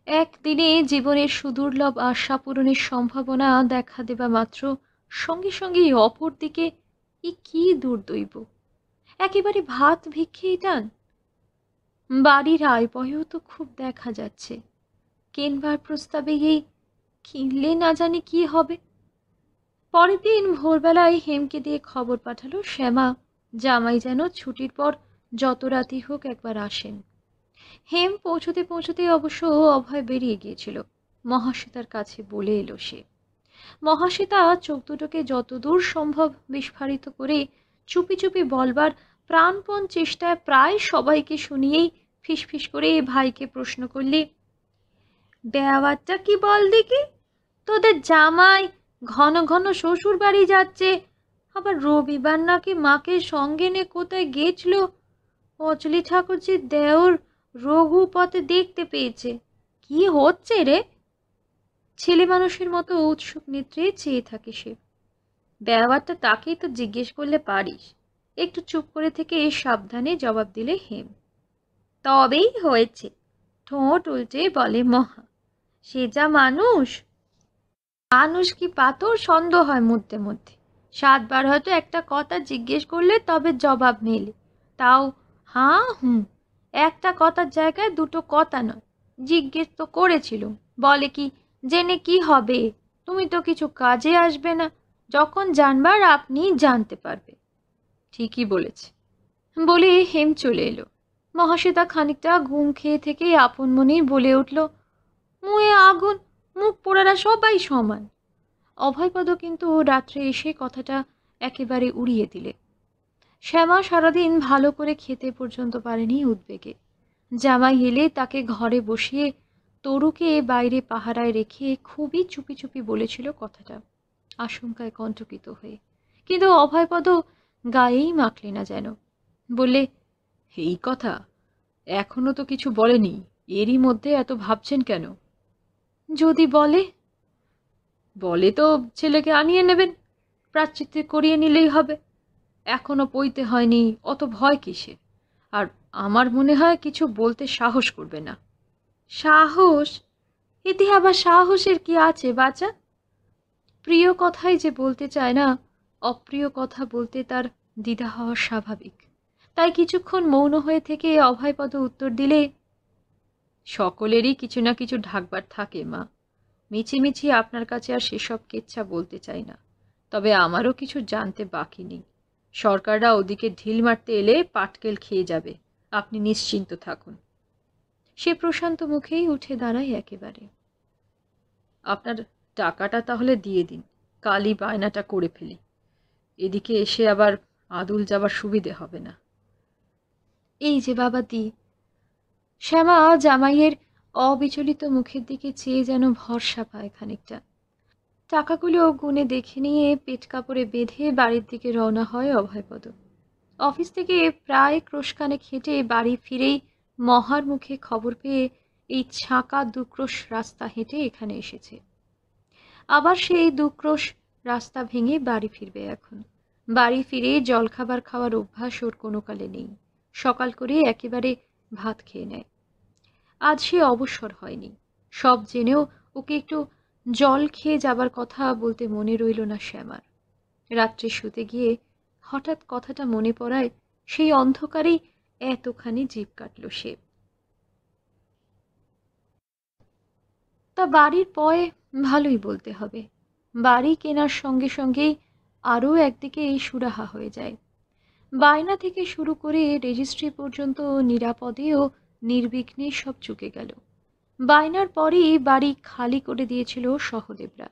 একদিনে জীবনের সুদুর্লভ আশা পূরণের সম্ভাবনা দেখা দেবা মাত্র সঙ্গে সঙ্গেই অপর দিকে কি দুর্দৈব, একেবারে ভাত ভিক্ষেই টান। বাড়ির আয় বয়ও তো খুব দেখা যাচ্ছে। কেনবার প্রস্তাবে এই কিনলে না জানি কি হবে। পরের দিন ভোরবেলায় হেমকে দিয়ে খবর পাঠালো শ্যামা জামাই যেন ছুটির পর যত রাতই হোক একবার আসেন। হেম পৌঁছতে পৌঁছতে অবশ্য অভয় বেরিয়ে গিয়েছিল। মহাশ্বেতার কাছে বলে এলো সে। মহাশ্বেতা চোখ দুটোকে যতদূর সম্ভব বিস্ফারিত করে চুপি চুপি বলবার প্রাণপণ চেষ্টায় প্রায় সবাইকে শুনিয়েই ফিসফিস করে ভাইকে প্রশ্ন করলে, ব্যাপারটা কি বল দেখি? তোদের জামাই ঘন ঘন শ্বশুর বাড়ি যাচ্ছে, আবার রবিবার নাকি মাকে সঙ্গে নিয়ে কোথায় গেছিল। অচলি ঠাকুরজির দেওর রঘুপতি দেখতে পেয়েছে। কি হচ্ছে রে? ছেলে মানুষের মতো উৎসুক নেত্রে চেয়ে থাকে সে। ব্যাপারটা তাকেই তো জিজ্ঞেস করলে পারিস। একটু চুপ করে থেকে সাবধানে জবাব দিলে হেম। তবেই হয়েছে, ঠোঁট উল্টে বলে মহা। সে যা মানুষ! মানুষ কি পাথর সন্দেহ হয় মধ্যে মধ্যে। 7 বার হয়তো একটা কথা জিজ্ঞেস করলে তবে জবাব মেলে, তাও হাঁ হুঁ। একটা কথার জায়গায় দুটো কথা নয়। জিজ্ঞেস তো করেছিল, বলে কি জেনে কি হবে, তুমি তো কিছু কাজে আসবে না, যখন জানবার আপনি জানতে পারবে। ঠিকই বলেছে বলে হেম চলে এলো। মহাশ্বেতা খানিকটা ঘুম খেয়ে থেকে আপন মনেই বলে উঠল, মুয়ে আগুন, মুখ পোড়ারা সবাই সমান। অভয়পদ কিন্তু রাত্রে এসে কথাটা একেবারে উড়িয়ে দিলে। শ্যামা সারাদিন ভালো করে খেতে পর্যন্ত পারেনি উদ্বেগে। জামাই এলে তাকে ঘরে বসিয়ে তরুকে বাইরে পাহারায় রেখে খুবই চুপি চুপি বলেছিল কথাটা, আশঙ্কায় কণ্টকিত হয়ে। কিন্তু অভয়পদ গায়েই মাখলে না যেন। বললে, এই কথা এখনো তো কিছু বলেনি, এরই মধ্যে এত ভাবছেন কেন? যদি বলে? বলে তো ছেলেকে আনিয়ে নেবেন, প্রায়শ্চিত্ত করিয়ে নিলেই হবে। এখনো পইতে হয়নি, অত ভয় কিসে? আর আমার মনে হয় কিছু বলতে সাহস করবে না। সাহস? এতে আবার সাহসের কি আছে বাছা? প্রিয় কথাই যে বলতে চায় না, অপ্রিয় কথা বলতে তার দ্বিধা হওয়া স্বাভাবিক। তাই কিছুক্ষণ মৌন হয়ে থেকে অভয়পদ উত্তর দিলে, সকলেরই কিছু না কিছু ঢাকবার থাকে মা। মিছিমিছি আপনার কাছে আর সেসব কেচ্ছা বলতে চাই না, তবে আমারও কিছু জানতে বাকি নেই। সরকাররা ওদিকে ঢিল মারতে এলে পাটকেল খেয়ে যাবে, আপনি নিশ্চিন্ত থাকুন। সে প্রশান্ত মুখেই উঠে দাঁড়ায় একেবারে। আপনার টাকাটা তাহলে দিয়ে দিন, কালই বায়নাটা করে ফেলি। এদিকে এসে আবার আদুল যাবার সুবিধে হবে না। এই যে বাবা দি। শ্যামা জামাইয়ের অবিচলিত মুখের দিকে চেয়ে যেন ভরসা পায় খানিকটা। টাকাগুলো গুনে দেখে নিয়ে পেট কাপড়ে বেঁধে বাড়ির দিকে রওনা হয় অভয়পদ। অফিস থেকে প্রায় ক্রোশখানেক হেঁটে বাড়ি ফিরেই মহার মুখে খবর পেয়ে এই ছাঁকা 2 ক্রোশ রাস্তা হেঁটে এখানে এসেছে। আবার সেই 2 ক্রোশ রাস্তা ভেঙে বাড়ি ফিরবে এখন। বাড়ি ফিরে জলখাবার খাওয়ার অভ্যাস ওর কোনো কালে নেই। সকাল করে একেবারে ভাত খেয়ে নেয়। আজ সে অবসর হয়নি। সব জেনেও ওকে একটু জল খেয়ে যাবার কথা বলতে মনে রইল না শ্যামার। রাত্রে শুতে গিয়ে হঠাৎ কথাটা মনে পড়ায় সেই অন্ধকারেই এতখানি জিভ কাটল সে। তা বাড়ির পয় ভালোই বলতে হবে। বাড়ি কেনার সঙ্গে সঙ্গেই আরও একদিকে এই সুরাহা হয়ে যায়। বায়না থেকে শুরু করে রেজিস্ট্রি পর্যন্ত নিরাপদে ও নির্বিঘ্নে সব চুকে গেল। বায়নার পরেই বাড়ি খালি করে দিয়েছিল সহদেবরা।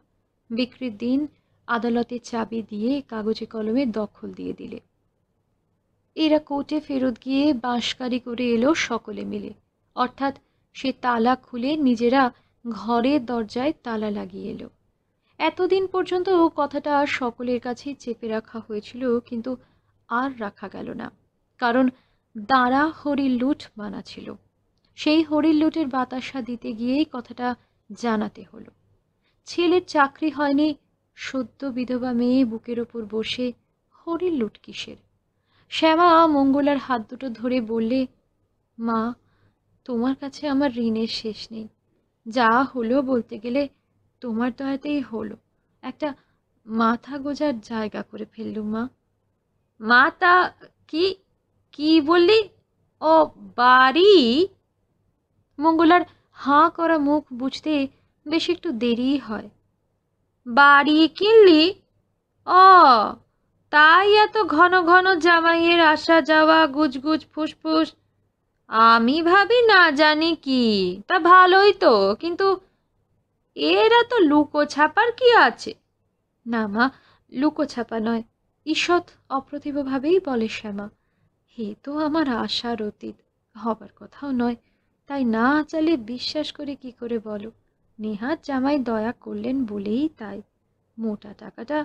বিক্রির দিন আদালতে চাবি দিয়ে কাগজে কলমে দখল দিয়ে দিলে। এরা কোর্টে ফেরত গিয়ে বাঁশকারি করে এলো সকলে মিলে, অর্থাৎ সে তালা খুলে নিজেরা ঘরের দরজায় তালা লাগিয়ে এলো। এতদিন পর্যন্ত কথাটা সকলের কাছেই চেপে রাখা হয়েছিল, কিন্তু আর রাখা গেল না, কারণ দাঁড়া হরির লুট মানা ছিল। সেই হরির লুটের বাতাসা দিতে গিয়েই কথাটা জানাতে হলো। ছেলের চাকরি হয়নি, সদ্য বিধবা মেয়ে বুকের ওপর বসে হরির লুট কিসের? শ্যামা মঙ্গলার হাত দুটো ধরে বললে, মা, তোমার কাছে আমার ঋণের শেষ নেই। যা হলো বলতে গেলে তোমার দয়াতেই হলো। একটা মাথা গোজার জায়গা করে ফেললুম মা। মাতা কি কি বললি? ও বাড়ি? মঙ্গলার হাঁ করা মুখ বুঝতে বেশ একটু দেরিই হয়। বাড়ি কিনলি? ও, তাই এত ঘন ঘন জামাইয়ের আসা যাওয়া, গুজগুজ ফুসফুস। আমি ভাবি না জানি কি, তা ভালোই তো, কিন্তু এরা তো লুকো ছাপার কি আছে? না মা, লুকো ছাপা নয়, ঈষৎ অপ্রতিভভাবেই বলে শ্যামা। হে তো আমার আশার অতীত, হবার কথাও নয়, তাই না চালে বিশ্বাস করে কি করে বলো? নেহাত জামাই দয়া করলেন বলেই তাই। মোটা টাকাটা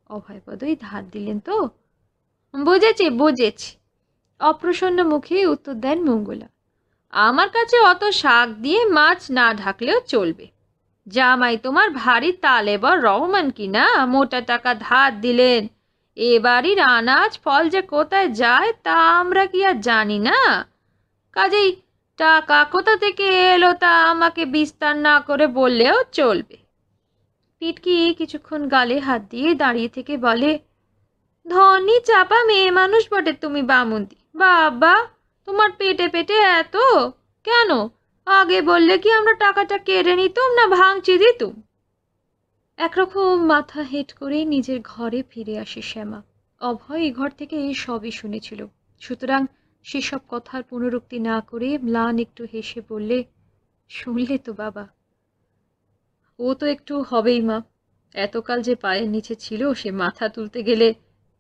অভয়পদই ধার দিলেন তো। বুঝেছি বুঝেছি, অপ্রসন্ন মুখে উত্তর দেন মঙ্গলা। আমার কাছে অত শাক দিয়ে মাছ না ঢাকলেও চলবে। জামাই তোমার ভারী তালেবর রহমান কি না, মোটা টাকা ধার দিলেন। এ বাড়ির আনাজ ফল যে কোথায় যায় তা আমরা কি আর জানি না? কাজেই টাকা কোথা থেকে এলো তা আমাকে বিস্তার না করে বললেও চলবে। পিটকি কিছুক্ষণ গালে হাত দিয়ে দাঁড়িয়ে থেকে বলে, ধনী চাপা মেয়ে মানুষ বটে তুমি বামুন্দি। বাবা, তোমার পেটে পেটে এত কেন? আগে বললে কি আমরা টাকাটা কেড়ে নিতুম না ভাঙচি দিতুম? একরকম মাথা হেঁট করে নিজের ঘরে ফিরে আসে শ্যামা। অভয় এই ঘর থেকে সবই শুনেছিল, সুতরাং সেসব কথার পুনরুক্তি না করে ম্লান একটু হেসে বললে, শুনলে তো বাবা, ও তো একটু হবেই মা। এতকাল যে পায়ের নিচে ছিল সে মাথা তুলতে গেলে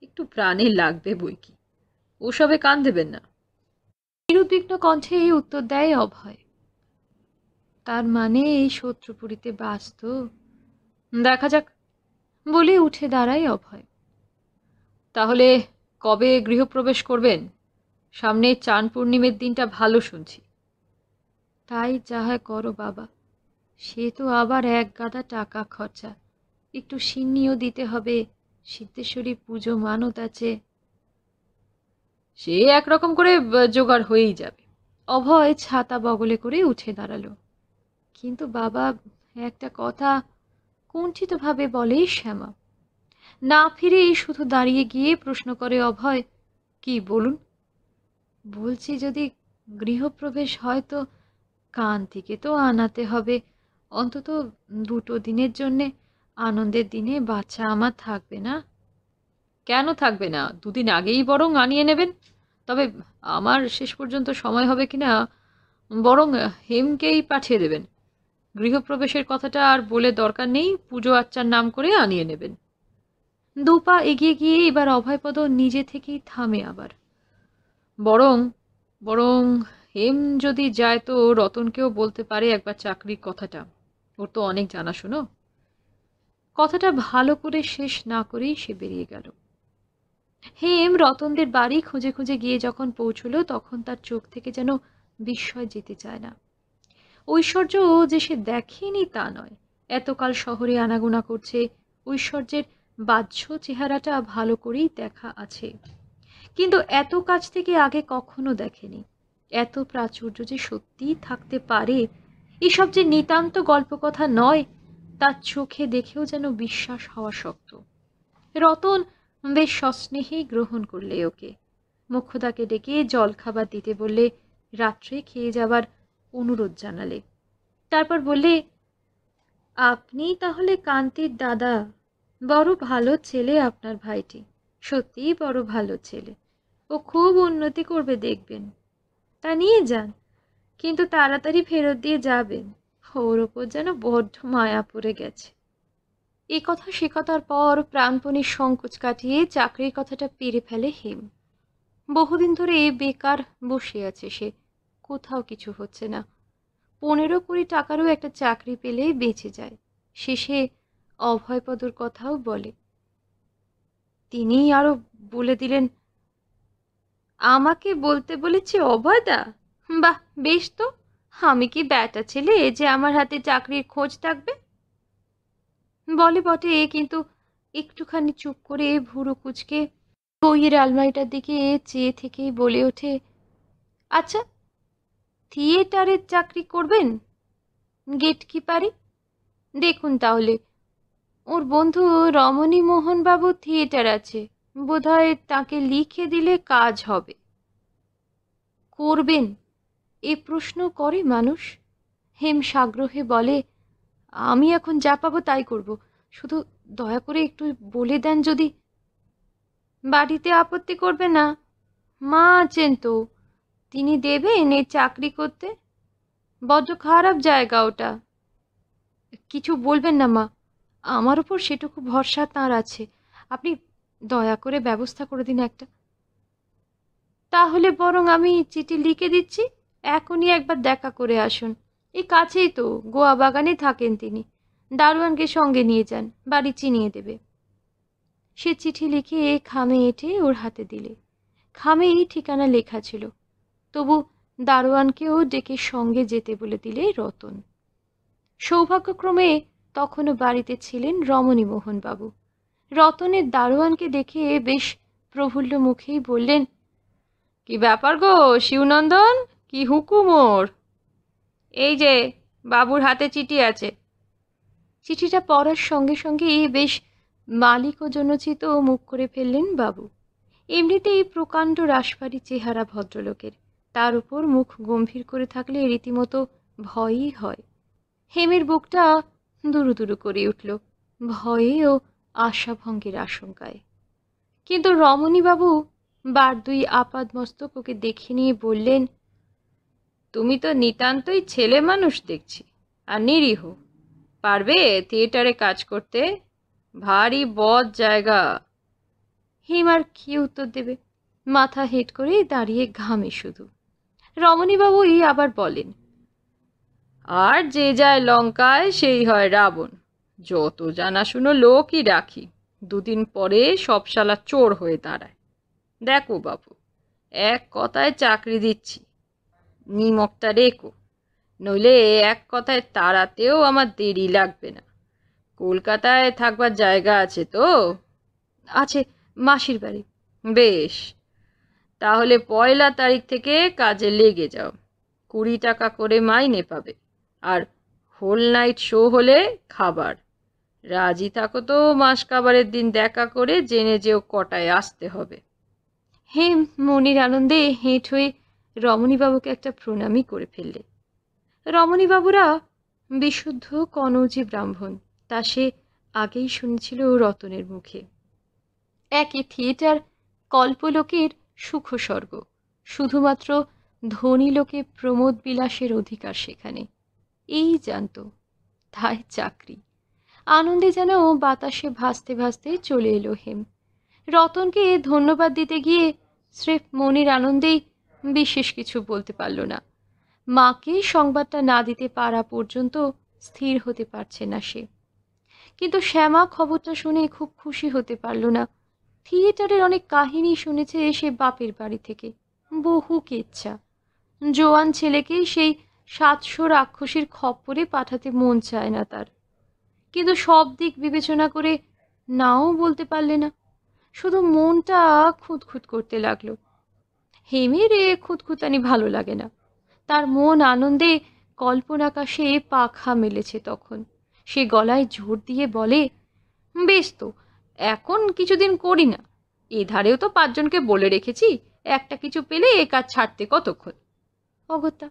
একটু প্রাণে লাগবে বই কি। ওসবে কান দেবেন না। নিরুদ্বিগ্ন কণ্ঠে এই উত্তর দেয় অভয়। তার মানে এই শত্রুপুরীতে বাস তো, দেখা যাক বলে উঠে দাঁড়ায় অভয়। তাহলে কবে গৃহপ্রবেশ করবেন? সামনে চান পূর্ণিমের দিনটা ভালো শুনছি। তাই যাহা করো বাবা, সে তো আবার এক গাদা টাকা খরচা, একটু সিন্নিও দিতে হবে, সিদ্ধেশ্বরী পুজো মানত আছে। সে একরকম করে জোগাড় হয়েই যাবে। অভয় ছাতা বগলে করে উঠে দাঁড়ালো। কিন্তু বাবা, একটা কথা, কুণ্ঠিতভাবে বলে শ্যামা। না ফিরে শুধু দাঁড়িয়ে গিয়ে প্রশ্ন করে অভয়, কি বলুন? বলছি যদি গৃহপ্রবেশ হয় তো কান্তিকে তো আনাতে হবে, অন্তত 2 দিনের জন্যে। আনন্দের দিনে বাচ্চা আমার থাকবে না। কেন থাকবে না? 2 দিন আগেই বরং আনিয়ে নেবেন। তবে আমার শেষ পর্যন্ত সময় হবে কিনা, বরং হেমকেই পাঠিয়ে দেবেন। গৃহপ্রবেশের কথাটা আর বলে দরকার নেই, পুজো আচ্চার নাম করে আনিয়ে নেবেন। 2 পা এগিয়ে গিয়ে এবার অভয়পদ নিজে থেকেই থামে আবার। বরং বরং হেম যদি যায় তো রতনকেও বলতে পারে একবার চাকরির কথাটা, ওর তো অনেক জানাশুনো। কথাটা ভালো করে শেষ না করেই সে বেরিয়ে গেল। হেম রতনদের বাড়ি খুঁজে খুঁজে গিয়ে যখন পৌঁছলো তখন তার চোখ থেকে যেন বিস্ময় যেতে চায় না। ঐশ্বর্য যে সে দেখেনি তা নয়, এতকাল শহরে আনাগোনা করছে, ঐশ্বর্যের বাহ্য চেহারাটা ভালো করেই দেখা আছে, কিন্তু এত কাছ থেকে আগে কখনো দেখেনি। এত প্রাচুর্য যে সত্যিই থাকতে পারে, এসব যে নিতান্ত গল্প কথা নয়, তার চোখে দেখেও যেন বিশ্বাস হওয়া শক্ত। রতন বেশ সস্নেহেই গ্রহণ করলে ওকে, মোক্ষদাকে ডেকে জল খাবার দিতে বললে, রাত্রে খেয়ে যাবার অনুরোধ জানালে। তারপর বললে, আপনি তাহলে কান্তির দাদা? বড় ভালো ছেলে আপনার ভাইটি, সত্যিই বড় ভালো ছেলে। ও খুব উন্নতি করবে দেখবেন। তা নিয়ে যান, কিন্তু তাড়াতাড়ি ফেরত দিয়ে যাবেন। ওর ওপর যেন বড্ড মায়া পড়ে গেছে। এ কথা সে কথার পর প্রাণপণের সংকোচ কাটিয়ে চাকরির কথাটা পেরে ফেলে হেম। বহুদিন ধরে বেকার বসে আছে সে, কোথাও কিছু হচ্ছে না। 15-20 টাকারও একটা চাকরি পেলে বেঁচে যায়। শেষে অভয়পদর কথাও বলে। তিনি আরো বলে দিলেন, আমাকে বলতে বলেছে অভয়দা? বাহ, বেশ তো। আমি কি ব্যাটা ছেলে যে আমার হাতে চাকরির খোঁজ থাকবে? বলে বটে, কিন্তু একটুখানি চুপ করে ভুরু কুঁচকে বইয়ের আলমারিটার দিকে চেয়ে থেকেই বলে ওঠে, আচ্ছা, থিয়েটারের চাকরি করবেন? গেটকিপারে? দেখুন তাহলে, ওর বন্ধু রমণী মোহনবাবু থিয়েটার আছে, বোধহয় তাকে লিখে দিলে কাজ হবে। করবেন? এ প্রশ্ন করে মানুষ। হেম সাগ্রহে বলে, আমি এখন যা পাবো তাই করব, শুধু দয়া করে একটু বলে দেন যদি। বাড়িতে আপত্তি করবে না? মা আছেন তো, তিনি দেবেন এ চাকরি করতে? বড্ড খারাপ জায়গা ওটা। কিছু বলবেন না মা, আমার উপর সেটুকু ভরসা তাঁর আছে। আপনি দয়া করে ব্যবস্থা করে দিন একটা। তাহলে বরং আমি চিঠি লিখে দিচ্ছি, এখনই একবার দেখা করে আসুন। এই কাছেই তো, গোয়া বাগানে থাকেন তিনি। দারোয়ানকে সঙ্গে নিয়ে যান, বাড়ি চিনিয়ে দেবে। সে চিঠি লিখে খামে এঁটে ওর হাতে দিলে। খামেই ঠিকানা লেখা ছিল, তবু দারোয়ানকেও ডেকে সঙ্গে যেতে বলে দিলে রতন। সৌভাগ্যক্রমে তখনও বাড়িতে ছিলেন রমণীমোহনবাবু। রতনের দারোয়ানকে দেখে বেশ প্রফুল্ল মুখেই বললেন, কি ব্যাপার গো শিবনন্দন, কি হুকুম ওর? এই যে বাবুর হাতে চিঠি আছে। চিঠিটা পড়ার সঙ্গে সঙ্গে বেশ মালিক ও জনচিত মুখ করে ফেললেন বাবু। এমনিতেই প্রকাণ্ড রাশভারী চেহারা ভদ্রলোকের, তার উপর মুখ গম্ভীর করে থাকলে রীতিমতো ভয়ই হয়। হেমের বুকটা দুরু দুরু করে উঠল ভয়ে ও আশাভঙ্গের আশঙ্কায়। কিন্তু রমণীবাবু বার দুই আপাদ মস্তক ওকে দেখে নিয়ে বললেন, তুমি তো নিতান্তই ছেলে মানুষ দেখছি, আর নিরীহ। পারবে থিয়েটারে কাজ করতে? ভারী বদ জায়গা। হেম আর কি উত্তর দেবে, মাথা হেঁট করে দাঁড়িয়ে ঘামে শুধু। রমণীবাবুই আবার বলেন, আর যে যায় লঙ্কায় সেই হয় রাবণ। যত জানাশুনো লোকই রাখি, দুদিন পরে সব শালা চোর হয়ে দাঁড়ায়। দেখো বাবু, এক কথায় চাকরি দিচ্ছি, নিমকটা রেখো, নইলে এক কথায় তাড়াতেও আমার দেরি লাগবে না। কলকাতায় থাকবার জায়গা আছে তো? আছে, মাসির বাড়ি। বেশ, তাহলে 1 তারিখ থেকে কাজে লেগে যাও। 20 টাকা করে মাইনে পাবে, আর হোল নাইট শো হলে খাবার। রাজি থাকো তো মাস কাবারের দিন দেখা করে জেনে যেও কটায় আসতে হবে। হেম মনির আনন্দে হেঁট হয়ে রমণীবাবুকে একটা প্রণামই করে ফেললে। রমণীবাবুরা বিশুদ্ধ কনৌজি ব্রাহ্মণ, তা সে আগেই শুনেছিল রতনের মুখে। একই থিয়েটার কল্পলোকের সুখস্বর্গ, শুধুমাত্র ধনী লোকে প্রমোদ বিলাসের অধিকার সেখানে, এই জানত। তাই চাকরি। আনন্দে যেন বাতাসে ভাসতে ভাসতে চলে এলো হেম। রতনকে ধন্যবাদ দিতে গিয়ে স্রেফ মনির আনন্দেই বিশেষ কিছু বলতে পারল না। মাকে সংবাদটা না দিতে পারা পর্যন্ত স্থির হতে পারছে না সে। কিন্তু শ্যামা খবরটা শুনে খুব খুশি হতে পারল না। থিয়েটারের অনেক কাহিনী শুনেছে সে বাপের বাড়ি থেকে, বহু কেচ্ছা। জোয়ান ছেলেকে সেই 700 রাক্ষসীর খপ্পরে পাঠাতে মন চায় না তার। কিন্তু সব দিক বিবেচনা করে নাও বলতে পারলে না। শুধু মনটা খুঁতখুত করতে লাগলো। হেমের এ খুঁতখুতানি ভালো লাগে না। তার মন আনন্দে কল্পনাকাশে পাখা মেলেছে তখন। সে গলায় জোর দিয়ে বলে, বেশ তো, এখন কিছুদিন করি না। এধারেও তো 5 জনকে বলে রেখেছি, একটা কিছু পেলে এ কাজ ছাড়তে কতক্ষণ। অগত্যা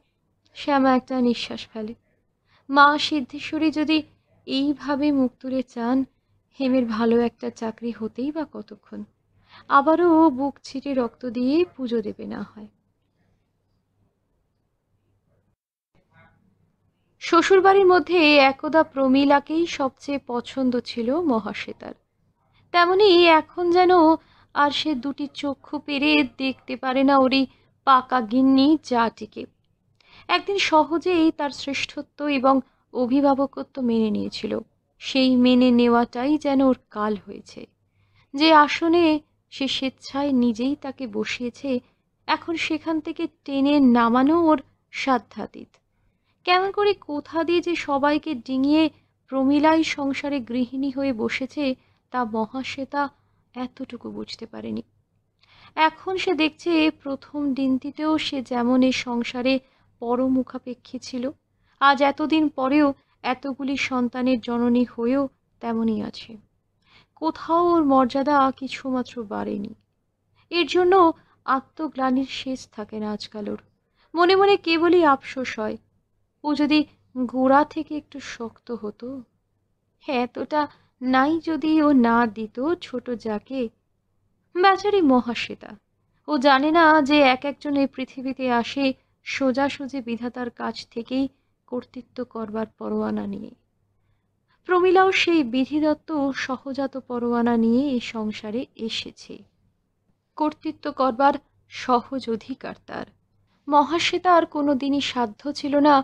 শ্যামা একটা নিঃশ্বাস ফেলে। মা সিদ্ধেশ্বরী যদি এইভাবে মুখ তুলে চান, হেমের ভালো একটা চাকরি হতেই বা কতক্ষণ। আবারও বুক ছিটে রক্ত দিয়ে পুজো দেবে না হয়। শ্বশুরবাড়ির মধ্যে একদা প্রমীলাকেই সবচেয়ে পছন্দ ছিল মহাশ্বেতার। তেমনি এখন যেন আর সে দুটি চক্ষু পেরে দেখতে পারে না ওরই পাকা গিন্নি জাটিকে। একদিন সহজেই তার শ্রেষ্ঠত্ব এবং অভিভাবকত্ব মেনে নিয়েছিল। সেই মেনে নেওয়াটাই যেন ওর কাল হয়েছে। যে আসনে সে স্বেচ্ছায় নিজেই তাকে বসিয়েছে, এখন সেখান থেকে টেনে নামানো ওর সাধ্যাতীত। কেমন করে কোথা দিয়ে যে সবাইকে ডিঙিয়ে প্রমীলাই সংসারে গৃহিণী হয়ে বসেছে, তা মহাশ্বেতা এতটুকু বুঝতে পারেনি। এখন সে দেখছে প্রথম দিনটিতেও সে যেমন এ সংসারে পরমুখাপেক্ষী ছিল, আজ এতদিন পরেও এতগুলি সন্তানের জননী হয়েও তেমনই আছে। কোথাও ওর মর্যাদা কিছুমাত্র বাড়েনি। এর জন্য আত্মগ্লানির শেষ থাকে না আজকাল ওর। মনে মনে কেবলই আফসোস হয়, ও যদি গোড়া থেকে একটু শক্ত হতো। এতটা নাই যদি ও না দিত ছোট যাকে। বেচারি মহাশ্বেতা, ও জানে না যে এক একজন এই পৃথিবীতে আসে সোজাসুজি বিধাতার কাছ থেকেই কর্তৃত্ব করবার পরোয়ানা নিয়ে। প্রমীলাও সেই বিধিদত্ত সহজাত পরোয়ানা নিয়ে এই সংসারে এসেছে। কর্তৃত্ব করবার সহজ অধিকার তার। মহাশ্বেতার কোনোদিনই সাধ্য ছিল না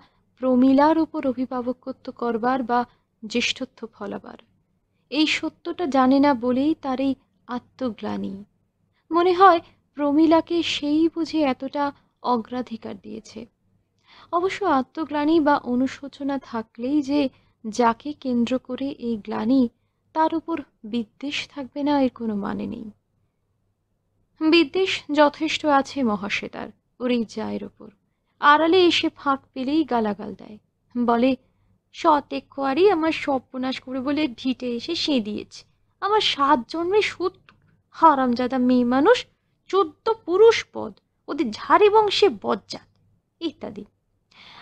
প্রমীলার উপর অভিভাবকত্ব করবার বা জ্যেষ্ঠত্ব ফলাবার। এই সত্যটা জানে না বলেই তার এই আত্মগ্লানি। মনে হয় প্রমীলাকে সেই বুঝে এতটা অগ্রাধিকার দিয়েছে। অবশ্য আত্মগ্লানি বা অনুশোচনা থাকলেই যে যাকে কেন্দ্র করে এই গ্লানি তার উপর বিদ্বেষ থাকবে না এর কোনো মানে নেই। বিদ্বেষ যথেষ্ট আছে মহাশ্বেতার ওর এই জায়ের ওপর। আড়ালে এসে ফাঁক পেলেই গালাগাল দেয়, বলে শতেক কোয়ারি আমার সর্বনাশ করে বলে ঢিটে এসে দিয়েছে, আমার 7 জন্মে 70 হারামজাদা মেয়ে মানুষ, 14 পুরুষ পদ, ওদের ঝাড়ি বংশে বজ্জাত ইত্যাদি।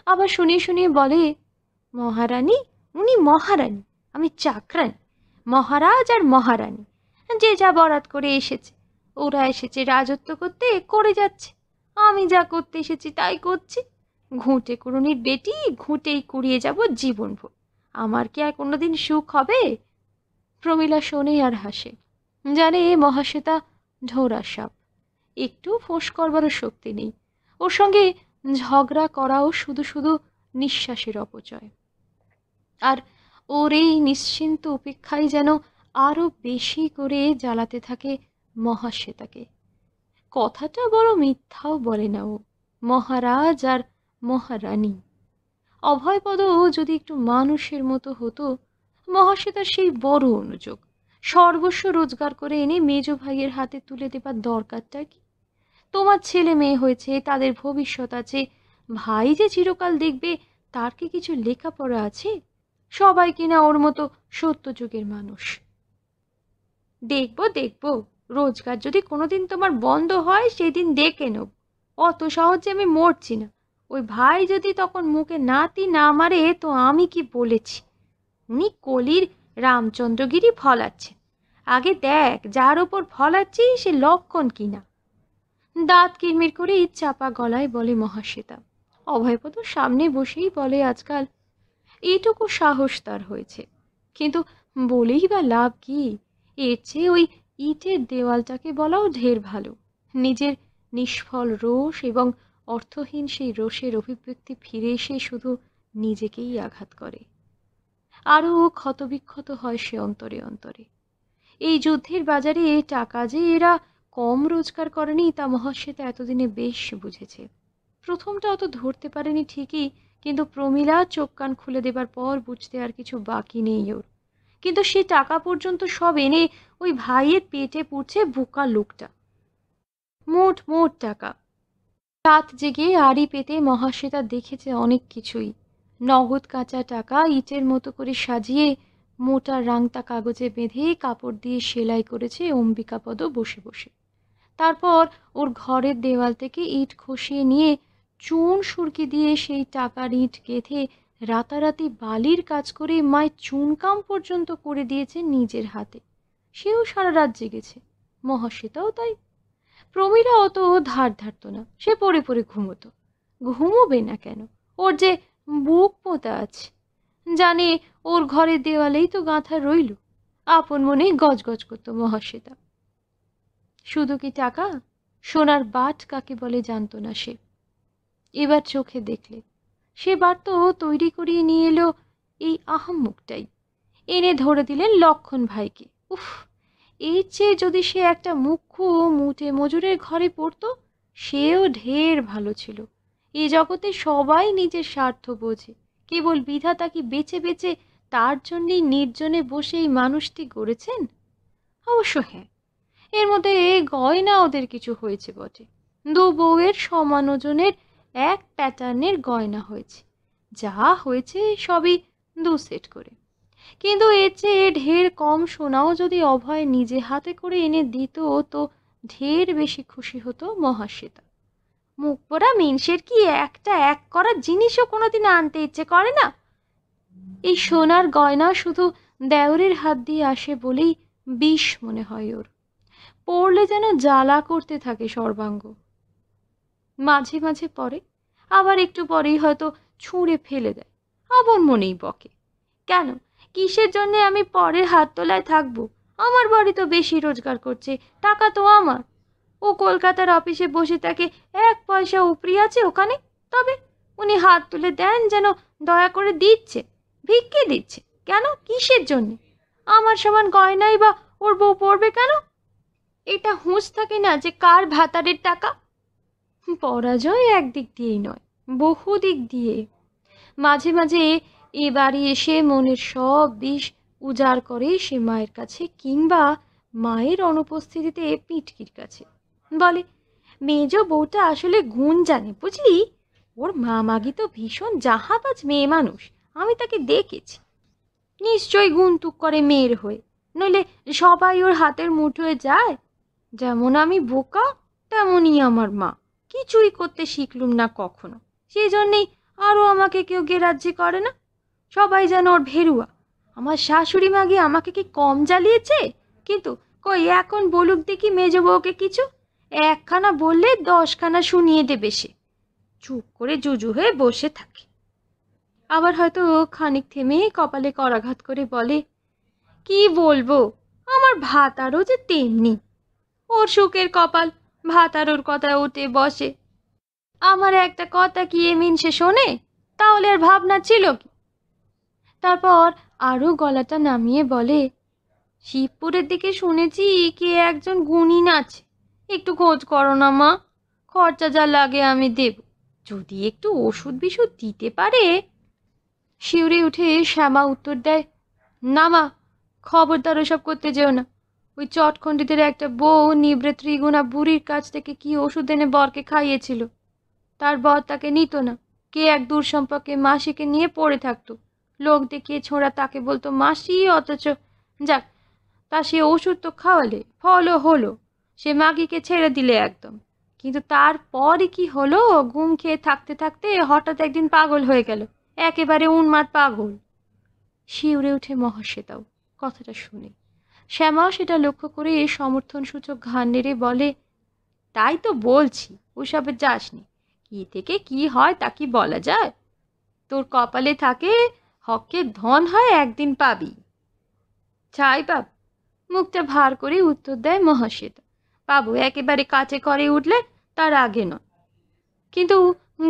আবার শুনিয়ে শুনিয়ে বলে মহারানী, উনি মহারানী, আমি চাকরানী, মহারাজ আর মহারানী যে যা বরাত করে এসেছে, ওরা এসেছে রাজত্ব করতে, করে যাচ্ছে, আমি যা করতে এসেছি তাই করছি, ঘুঁটে কুড়ুনির বেটি, ঘুঁটেই কুড়িয়ে যাব জীবনভর, আমার কি আর কোনোদিন সুখ হবে? প্রমীলা শোনে আর হাসে, জানে এ মহাশ্বেতা ঢোড়া সাপ, একটু ফোঁস করবারও শক্তি নেই, ওর সঙ্গে ঝগড়া করাও শুধু শুধু নিঃশ্বাসের অপচয়। আর ওর এই নিশ্চিন্ত উপেক্ষাই যেন আরো বেশি করে জ্বালাতে থাকে মহাশ্বেতাকে। কথাটা বড় মিথ্যাও বলে না ও, মহারাজ আর মহারানী। অভয়পদ যদি একটু মানুষের মতো হতো, মহাশ্বেতার সেই বড় অনুযোগ, সর্বস্ব রোজগার করে এনে মেজ ভাইয়ের হাতে তুলে দেবার দরকারটা কি? তোমার ছেলে মেয়ে হয়েছে, তাদের ভবিষ্যৎ আছে, ভাই যে চিরকাল দেখবে তার কি কিছু লেখাপড়া আছে? সবাই কিনা ওর মতো সত্যযুগের মানুষ। দেখবো দেখবো, রোজগার যদি কোনোদিন তোমার বন্ধ হয় সেদিন দেখে নেব, অত সহজে আমি মরছি না। ওই ভাই যদি তখন মুখে নাতি না মারে তো আমি কি বলেছি? উনি কলির রামচন্দ্রগিরি ফলাচ্ছেন, আগে দেখ যার ওপর ফলাচ্ছি সে লক্ষণ কিনা। দাঁত কিরমির করে চাপা গলায় বলে মহাশ্বেতা। অভয়পদ সামনে বসেই বলে আজকাল, এইটুকু সাহস তার হয়েছে, কিন্তু বলেই বা লাভ কি? এর চেয়ে ওই ইটের দেওয়ালটাকে বলাও ঢের ভালো। নিজের নিষ্ফল রোষ এবং অর্থহীন সেই রোষের অভিব্যক্তি ফিরে এসে শুধু নিজেকেই আঘাত করে, আরও ক্ষতবিক্ষত হয় সে অন্তরে অন্তরে। এই যুদ্ধের বাজারে টাকা যে এরা কম রোজগার করেনি তা মহাশ্বেতা এতদিনে বেশ বুঝেছে। প্রথমটা অত ধরতে পারেনি ঠিকই, কিন্তু প্রমীলা চোখ কান খুলে দেবার পর বুঝতে আর কিছু বাকি নেই ওর। কিন্তু সে টাকা পর্যন্ত সব এনে ওই ভাইয়ের পেটে পুড়ছে বোকা লোকটা। মোট মোট টাকা। রাত জেগে আড়ি পেতে মহাশ্বেতা দেখেছে অনেক কিছুই। নগদ কাঁচা টাকা ইটের মতো করে সাজিয়ে মোটা রাংতা কাগজে বেঁধে কাপড় দিয়ে সেলাই করেছে অম্বিকাপদ বসে বসে। তারপর ওর ঘরের দেওয়াল থেকে ইট খসিয়ে নিয়ে চুন সুরকি দিয়ে সেই টাকার ইট গেঁথে রাতারাতি বালির কাজ করে মায় চুনকাম পর্যন্ত করে দিয়েছে নিজের হাতে। সেও সারা রাত জেগেছে, মহাশ্বেতাও তাই। প্রমীলা অত ধার ধারত না, সে পড়ে পড়ে ঘুমোতো। ঘুমোবে না কেন, ওর যে বুক পোঁতা আছে, জানে ওর ঘরের দেওয়ালেই তো গাঁথা রইল। আপন মনে গজগজ করত মহাশ্বেতা। শুধু কি টাকা, সোনার বাট কাকে বলে জানত না সে। এবার চোখে দেখলে, সেবার তো তৈরি করিয়ে নিয়ে এলো এই আহাম্মুকটাই, এনে ধরে দিলেন লক্ষণ ভাইকে। উফ, এর চেয়ে যদি সে একটা মুখ্য মুটে মজুরের ঘরে পড়তো, সেও ঢের ভালো ছিল। এ জগতে সবাই নিজের স্বার্থ বোঝে, কেবল বিধাতা কি বেছে বেছে তার জন্যই নির্জনে বসে এই মানুষটি গড়েছেন? অবশ্য হ্যাঁ, এর মধ্যে গয়না ওদের কিছু হয়েছে বটে। 2 বউয়ের সমান ওজনের এক প্যাটার্নের গয়না হয়েছে, যা হয়েছে সবই 2 সেট করে। কিন্তু এর চেয়ে ঢের কম সোনাও যদি অভয় নিজে হাতে করে এনে দিত তো ঢের বেশি খুশি হতো মহাশ্বেতা। মুখ পোড়া মিনসের কি একটা এক করার জিনিসও কোনোদিন আনতে ইচ্ছে করে না? এই সোনার গয়না শুধু দেওরের হাত দিয়ে আসে বলেই বিষ মনে হয় ওর। পড়লে যেন জ্বালা করতে থাকে সর্বাঙ্গ। মাঝে মাঝে পরে, আবার একটু পরেই হয়তো ছুঁড়ে ফেলে দেয়, আবার মনেই বকে, কেন কিসের জন্য আমি পরের হাত তোলায় থাকবো? আমার বাড়ি তো বেশি রোজগার করছে, টাকা তো আমার। ও কলকাতার অফিসে বসে থাকে, 1 পয়সা উপরি আছে ওখানে, তবে উনি হাত তুলে দেন যেন দয়া করে দিচ্ছে, ভিক্ষে দিচ্ছে। কেন, কিসের জন্যে? আমার সমান গয়নাই বা ওর বউ পড়বে কেন? এটা হুঁশ থাকে না যে কার ভাতারের টাকা? পরাজয় একদিক দিয়েই নয়, বহু দিক দিয়ে। মাঝে মাঝে এ বাড়ি এসে মনের সব বিষ উজাড় করে সে মায়ের কাছে, কিংবা মায়ের অনুপস্থিতিতে পিটকির কাছে। বলে, মেজ বউটা আসলে গুণ জানে বুঝলি, ওর মামাগি তো ভীষণ জাহাবাজ মেয়ে মানুষ, আমি তাকে দেখেছি। নিশ্চয়ই গুনতুক করে মেয়ের হয়ে, নইলে সবাই ওর হাতের মুঠোয় যায়। যেমন আমি বোকা, তেমনই আমার মা, কিছুই করতে শিখলুম না কখনো, সেই জন্যেই আরও আমাকে কেউ গেরাজ্জি করে না। সবাই যেন ওর ভেরুয়া। আমার শাশুড়ি মাগি আমাকে কি কম জ্বালিয়েছে? কিন্তু কই এখন বলুক দেখি মেজ বউকে কিছু। একখানা বললে 10খানা শুনিয়ে দেবে সে। চুপ করে জুজু হয়ে বসে থাকে। আবার হয়তো খানিক থেমে কপালে করাঘাত করে বলে, কি বলবো, আমার ভাতারও যে তেমনি। ওর সুখের কপাল, ভাতারোর কথায় উঠে বসে। আমার একটা কথা কি এমিন সে শোনে? তাহলে আর ভাবনা ছিল কি? তারপর আরও গলাটা নামিয়ে বলে, শিবপুরের দিকে শুনেছি কে একজন গুণিন আছে, একটু খোঁজ করো না মা, খরচা যা লাগে আমি দেব, যদি একটু ওষুধ বিষুধ দিতে পারে। শিউরে উঠে শ্যামা উত্তর দেয়, না মা, খবরদার ওসব করতে যেও না। ওই চটখণ্ডিতের একটা বউ নিবৃত ত্রিগুণা বুড়ির কাছ থেকে কি ওষুধ এনে বরকে খাইয়েছিল। তার বর তাকে নিত না, কে এক দূর সম্পর্কে মাসিকে নিয়ে পড়ে থাকতো। লোক দেখিয়ে ছোঁড়া তাকে বলতো মাসি, অথচ যাক, তা সে ওষুধ তো খাওয়ালে, ফলও হলো, সে মাগিকে ছেড়ে দিলে একদম। কিন্তু তারপরই কি হলো, ঘুম খেয়ে থাকতে থাকতে হঠাৎ একদিন পাগল হয়ে গেল, একেবারে উন্মাদ পাগল। শিউরে উঠে মহাশ্বেতাও কথাটা শুনে। শ্যামাও সেটা লক্ষ্য করে সমর্থন সূচক ঘাড় নেড়ে বলে, তাই তো বলছি, ওসবে যাসনি। কি থেকে কি হয় তা কি বলা যায়? তোর কপালে থাকে, হকের ধন হয় একদিন পাবি। ছাই পাব, মুখটা ভার করে উত্তর দেয় মহাশ্বেতা। পাবো, একেবারে কাছে করে উঠলে, তার আগে নয়। কিন্তু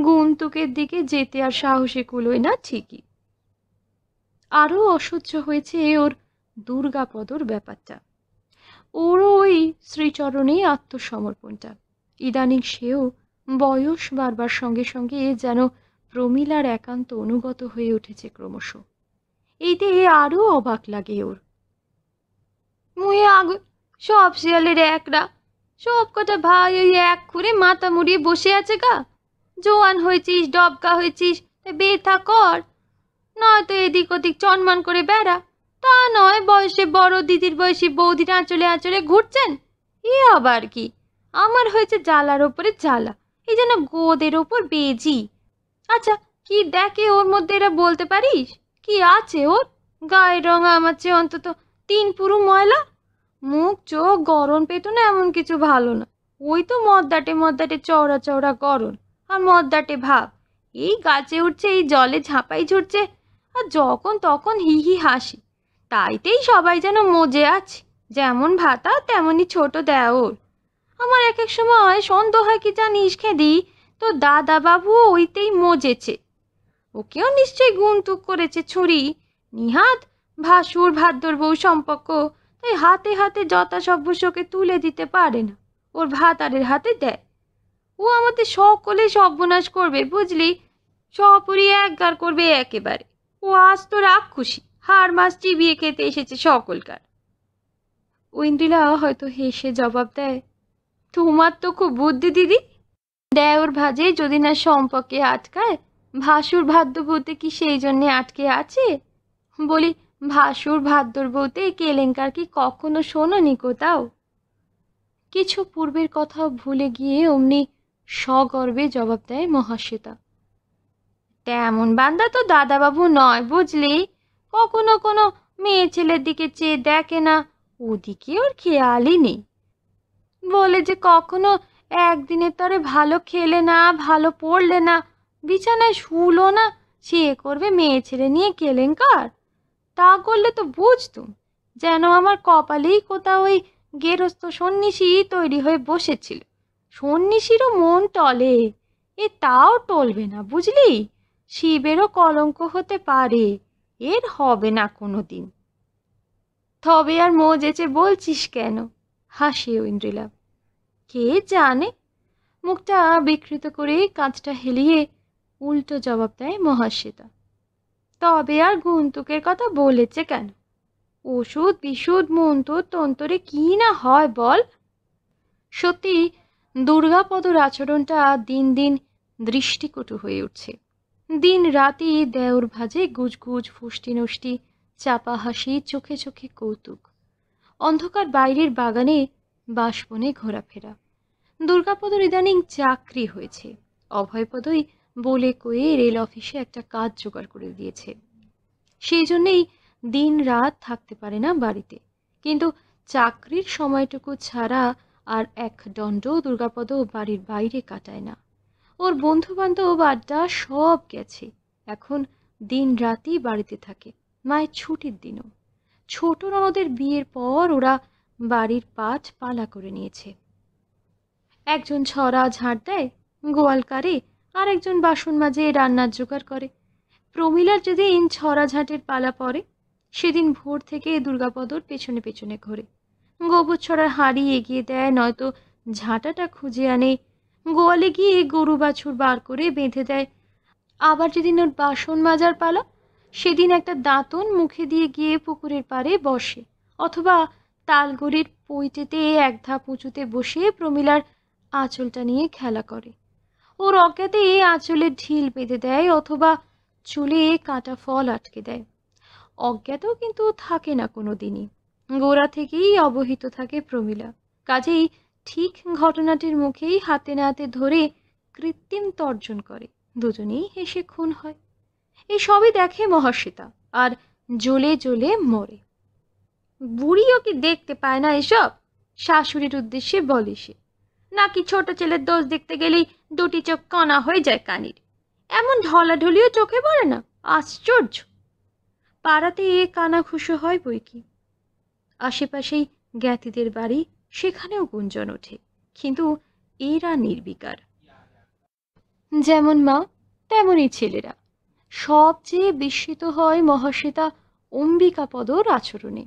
গুনতুকের দিকে যেতে আর সাহসে কুলোয় না ঠিকই। আরও অসহ্য হয়েছে ওর দুর্গাপদর ব্যাপারটা, ওরও ওই শ্রীচরণেই আত্মসমর্পণটা। ইদানিং সেও বয়স বাড়বার সঙ্গে সঙ্গে যেন প্রমীলার একান্ত অনুগত হয়ে উঠেছে ক্রমশ। এইতে আরও অবাক লাগে ওর। মুয়ে আগুন, সব শিয়ালের একরা, সব কটা ভাই ওই এক করে মাথা মুড়িয়ে বসে আছে গা। জোয়ান হয়েছিস, ডবকা হয়েছিস, তাই বেথা কর, নয়তো এদিক ওদিক চনমান করে বেড়া। তা নয় বয়সে বড় দিদির বয়সী বৌদির আঁচলে আঁচলে ঘুরছেন। এ আবার কি? আমার হয়েছে জ্বালার ওপরে জ্বালা, এই যেন গোদের ওপর বেজি। আচ্ছা, কি দেখে ওর মধ্যে এরা বলতে পারিস? কি আছে ওর? গায়ের রঙ আমার চেয়ে অন্তত 3 পুরু ময়লা। মুখ চোখ গরম পেতো না এমন কিছু ভালো না, ওই তো মদ্দাটে মদ্দাটে চওড়া চওড়া গরম, আর মদ্দাটে ভাব। এই গাছে উঠছে, এই জলে ঝাঁপাই ঝরছে, আর যখন তখন হি হি হাসি। তাইতেই সবাই যেন মজে আছে, যেমন ভাতা তেমনই ছোট দেওর। আমার এক এক সময় সন্দেহ হয় কি জানিস খেদি, তো দাদা বাবু ওইতেই মজেছে। ওকেও নিশ্চয়ই গুনতুক করেছে ছুরি। নিহাত ভাসুর ভাদ্যর বউ সম্পর্ক, তাই হাতে হাতে যথাসভ্যকে তুলে দিতে পারে না, ওর ভাতারের হাতে দেয়। ও আমাদের সকলে সর্বনাশ করবে বুঝলি, সপরি একগার করবে একেবারে। ও আজ তো রাক্ষুসী, হাড় মাছ চিবিয়ে খেতে এসেছে সকলকার। ঐন্দ্রিলা হয়তো হেসে জবাব দেয়, তোমার তো খুব বুদ্ধি দিদি। দেওর ভাজে যদি না সম্পর্কে আটকায়, ভাসুর ভাদ্য বউতে কি সেই জন্যে আটকে আছে? বলি, ভাসুর ভাদ্যর বউতে কেলেঙ্কার কি কখনো শোনোনি কোথাও? কিছু পূর্বের কথা ভুলে গিয়ে অমনি সগর্বে জবাব দেয় মহাশ্বেতা, তেমন বান্দা তো দাদাবাবু নয় বুঝলি, কখনো কোনো মেয়ে ছেলের দিকে চেয়ে দেখে না, ওদিকে ওর খেয়ালই নেই। বলে যে কখনো একদিনে তরে ভালো খেলে না, ভালো পড়লে না, বিছানায় শুলো না, সে করবে মেয়ে ছেলে নিয়ে কেলেঙ্কার। তা করলে তো বুঝতুম, যেন আমার কপালেই কোথাও ওই গেরস্থ সন্ন্যাসী তৈরি হয়ে বসেছিল। সন্ন্যাসীরও মন টলে, এ তাও টলবে না বুঝলি, শিবেরও কলঙ্ক হতে পারে, এর হবে না কোনো দিন। তবে আর মজেছে বলছিস কেন? হাসে ঐন্দ্রিলা। কে জানে, মুখটা বিকৃত করে কাঁচটা হেলিয়ে উল্টো জবাব দেয় মহাশ্বেতা। তবে আর গুন্তুকের কথা বলেছে কেন? ওষুধ বিশুদ মন্তর তন্তরে কি না হয় বল। সত্যি দুর্গাপদর আচরণটা দিন দিন দৃষ্টিকটু হয়ে উঠছে। দিন রাতি দেওর ভাজে গুজগুজ ফুষ্টি নষ্টি, চাপা হাসি, চোখে চোখে কৌতুক, অন্ধকার বাইরের বাগানে বাসবনে ঘোরাফেরা। দুর্গাপদর ইদানিং চাকরি হয়েছে। অভয়পদই বলে কয়ে রেল অফিসে একটা কাজ জোগাড় করে দিয়েছে। সেই জন্যেই দিন রাত থাকতে পারে না বাড়িতে। কিন্তু চাকরির সময়টুকু ছাড়া আর এক দণ্ড দুর্গাপদ বাড়ির বাইরে কাটায় না। ওর বন্ধু বান্ধব আড্ডা সব গেছে। এখন দিন রাতই বাড়িতে থাকে, মায়ের ছুটির দিনও। ছোট ননদের বিয়ের পর ওরা বাড়ির পাট পালা করে নিয়েছে। একজন ছড়া ঝাড় দেয়, গোয়াল কারে, আর একজন বাসন মাজে, রান্নার জোগাড় করে। প্রমীলার যেদিন ছড়া ঝাঁটের পালা পড়ে সেদিন ভোর থেকে দুর্গাপদর পেছনে পেছনে ঘোরে। গোবর ছড়ার হাঁড়ি এগিয়ে দেয়, নয়তো ঝাঁটাটা খুঁজে আনে। গোয়ালে গিয়ে গরু বাছুর বার করে বেঁধে দেয়। আবার যেদিন ওর বাসন মাজার পালা সেদিন একটা দাঁতন মুখে দিয়ে গিয়ে পুকুরের পাড়ে বসে, অথবা তালগড়ির পৈটেতে এক ধাপ উঁচুতে বসে প্রমীলার আঁচলটা নিয়ে খেলা করে। ওর অজ্ঞাতে আঁচলের ঢিল বেঁধে দেয়, অথবা চুলে কাঁটা ফল আটকে দেয়। অজ্ঞাতও কিন্তু থাকে না কোনো দিনই। গোড়া থেকেই অবহিত থাকে প্রমীলা। কাজেই ঠিক ঘটনাটির মুখেই হাতে নাতে ধরে কৃত্রিম তর্জন করে। দুজনেই হেসে খুন হয়। এই সবই দেখে মহাশ্বেতা, আর জ্বলে জ্বলে মরে। বুড়িও কি দেখতে পায় না এসব? শাশুড়ির উদ্দেশ্যে বলে সে। নাকি ছোট ছেলের দোষ দেখতে গেলেই দুটি চোখ কানা হয়ে যায় কানির? এমন ঢলাঢলিও চোখে পড়ে না? আশ্চর্য! পাড়াতে কানা খুশো হয় বই কি। আশেপাশেই জ্ঞাতিদের বাড়ি, সেখানেও গুঞ্জন ওঠে, কিন্তু এরা নির্বিকার। যেমন মা তেমনই ছেলেরা। সবচেয়ে বিস্মিত হয় মহাশ্বেতা অম্বিকাপদর আচরণে।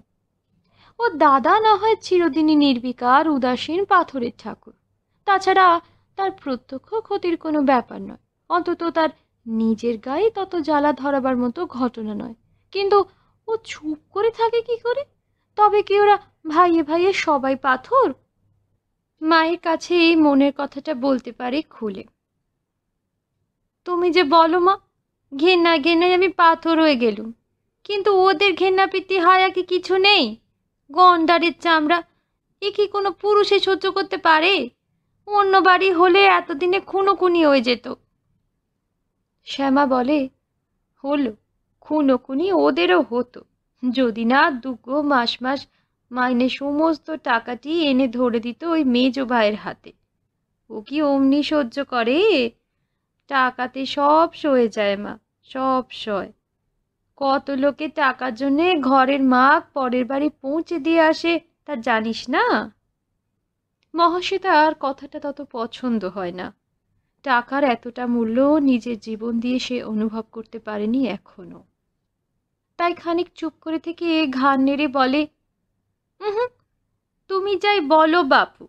ও দাদা না হয় চিরদিনই নির্বিকার উদাসীন পাথরের ঠাকুর, তাছাড়া তার প্রত্যক্ষ ক্ষতির কোনো ব্যাপার নয়, অন্তত তার নিজের গায়ে তত জ্বালা ধরাবার মতো ঘটনা নয়। কিন্তু ও চুপ করে থাকে কি করে? তবে কি ওরা ভাইয়ে ভাইয়ে সবাই পাথর? মায়ের কাছে এই মনের কথাটা বলতে পারে খুলে। তুমি যে বলো মা, ঘেন্নায় ঘেন্নায় আমি পাথর হয়ে গেলুম, কিন্তু ওদের ঘেন্না প্রীতি হায়া কি কিছু নেই? গন্ডারের চামড়া, এ কি কোনো পুরুষে সহ্য করতে পারে? অন্য বাড়ি হলে এতদিনে খুনোখুনি হয়ে যেত। শ্যামা বলে, হলো, খুনোখুনি ওদেরও হতো, যদি না দুগো মাস মাস মাইনে সমস্ত টাকাটি এনে ধরে দিত ওই মেজ ভাইয়ের হাতে। ও কি অমনি সহ্য করে? টাকাতে সব সয়ে যায় মা, সব সয়। কত লোকে টাকার জন্যে ঘরের মাগ পরের বাড়ি পৌঁছে দিয়ে আসে, তা জানিস না? মহাশ্বেতার কথাটা তত পছন্দ হয় না। টাকার এতটা মূল্য নিজের জীবন দিয়ে সে অনুভব করতে পারেনি এখনো। তাই খানিক চুপ করে থেকে ঘাড় নেড়ে বলে, হুম, তুমি যাই বলো বাপু,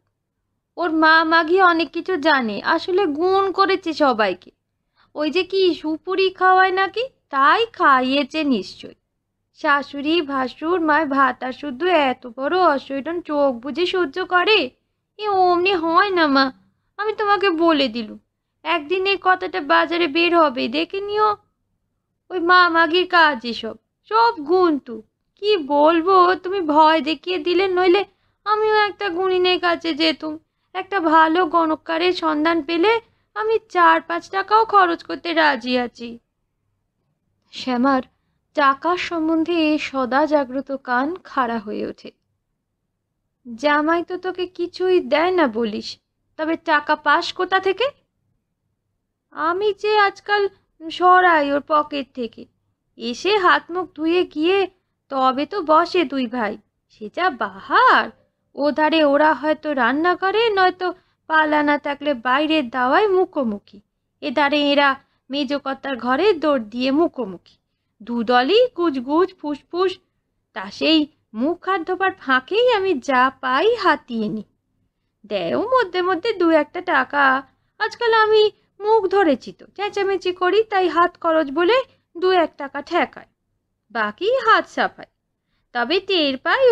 ওর মা মাগি অনেক কিছু জানে, আসলে গুণ করেছে সবাইকে। ওই যে কি সুপুরি খাওয়ায় নাকি, তাই খাইয়েছে নিশ্চয়। শাশুড়ি ভাসুর মায় ভাতা শুদ্ধ এত বড় অসহ্য চোখ বুঝে সহ্য করে? এ অমনি হয় না মা, আমি তোমাকে বলে দিলুম। একদিন এই কথাটা বাজারে বের হবে, দেখে নিও। ওই মা মাগির কাজ এসব, সব গুনতু। কি বলবো, তুমি ভয় দেখিয়ে দিলে, নইলে আমিও একটা গুণিনের কাছে যেতুম। একটা ভালো গণককারের সন্ধান পেলে আমি 4-5 টাকাও খরচ করতে রাজি আছি। শ্যামার টাকার সম্বন্ধে সদা জাগ্রত কান খাড়া হয়ে ওঠে। জামাই তো তোকে কিছুই দেয় না বলিস, তবে টাকা পাস কোথা থেকে? আমি যে আজকাল সরাই ওর পকেট থেকে, এসে হাত মুখ ধুয়ে গিয়ে তবে তো বসে দুই ভাই। সে যা বাহার! ও ধারে ওরা হয়তো রান্না করে, নয়তো পালা না থাকলে বাইরের দাওয়ায় মুখোমুখি। এধারে এরা মেজকর্তার ঘরে দৌড় দিয়ে মুখোমুখি। দুদলই গুজগুজ ফুসফুস। তা সেই মুখ হাত ধোবার ফাঁকেই আমি যা পাই হাতিয়ে নিই। দেও মধ্যে মধ্যে 2-1 টাকা, আজকাল আমি মুখ ধরেছি তো, চেঁচামেচি করি, তাই হাত খরচ বলে 2-1 টাকা ঠেকায়, বাকি হাত সাফায়। তবে টের পাই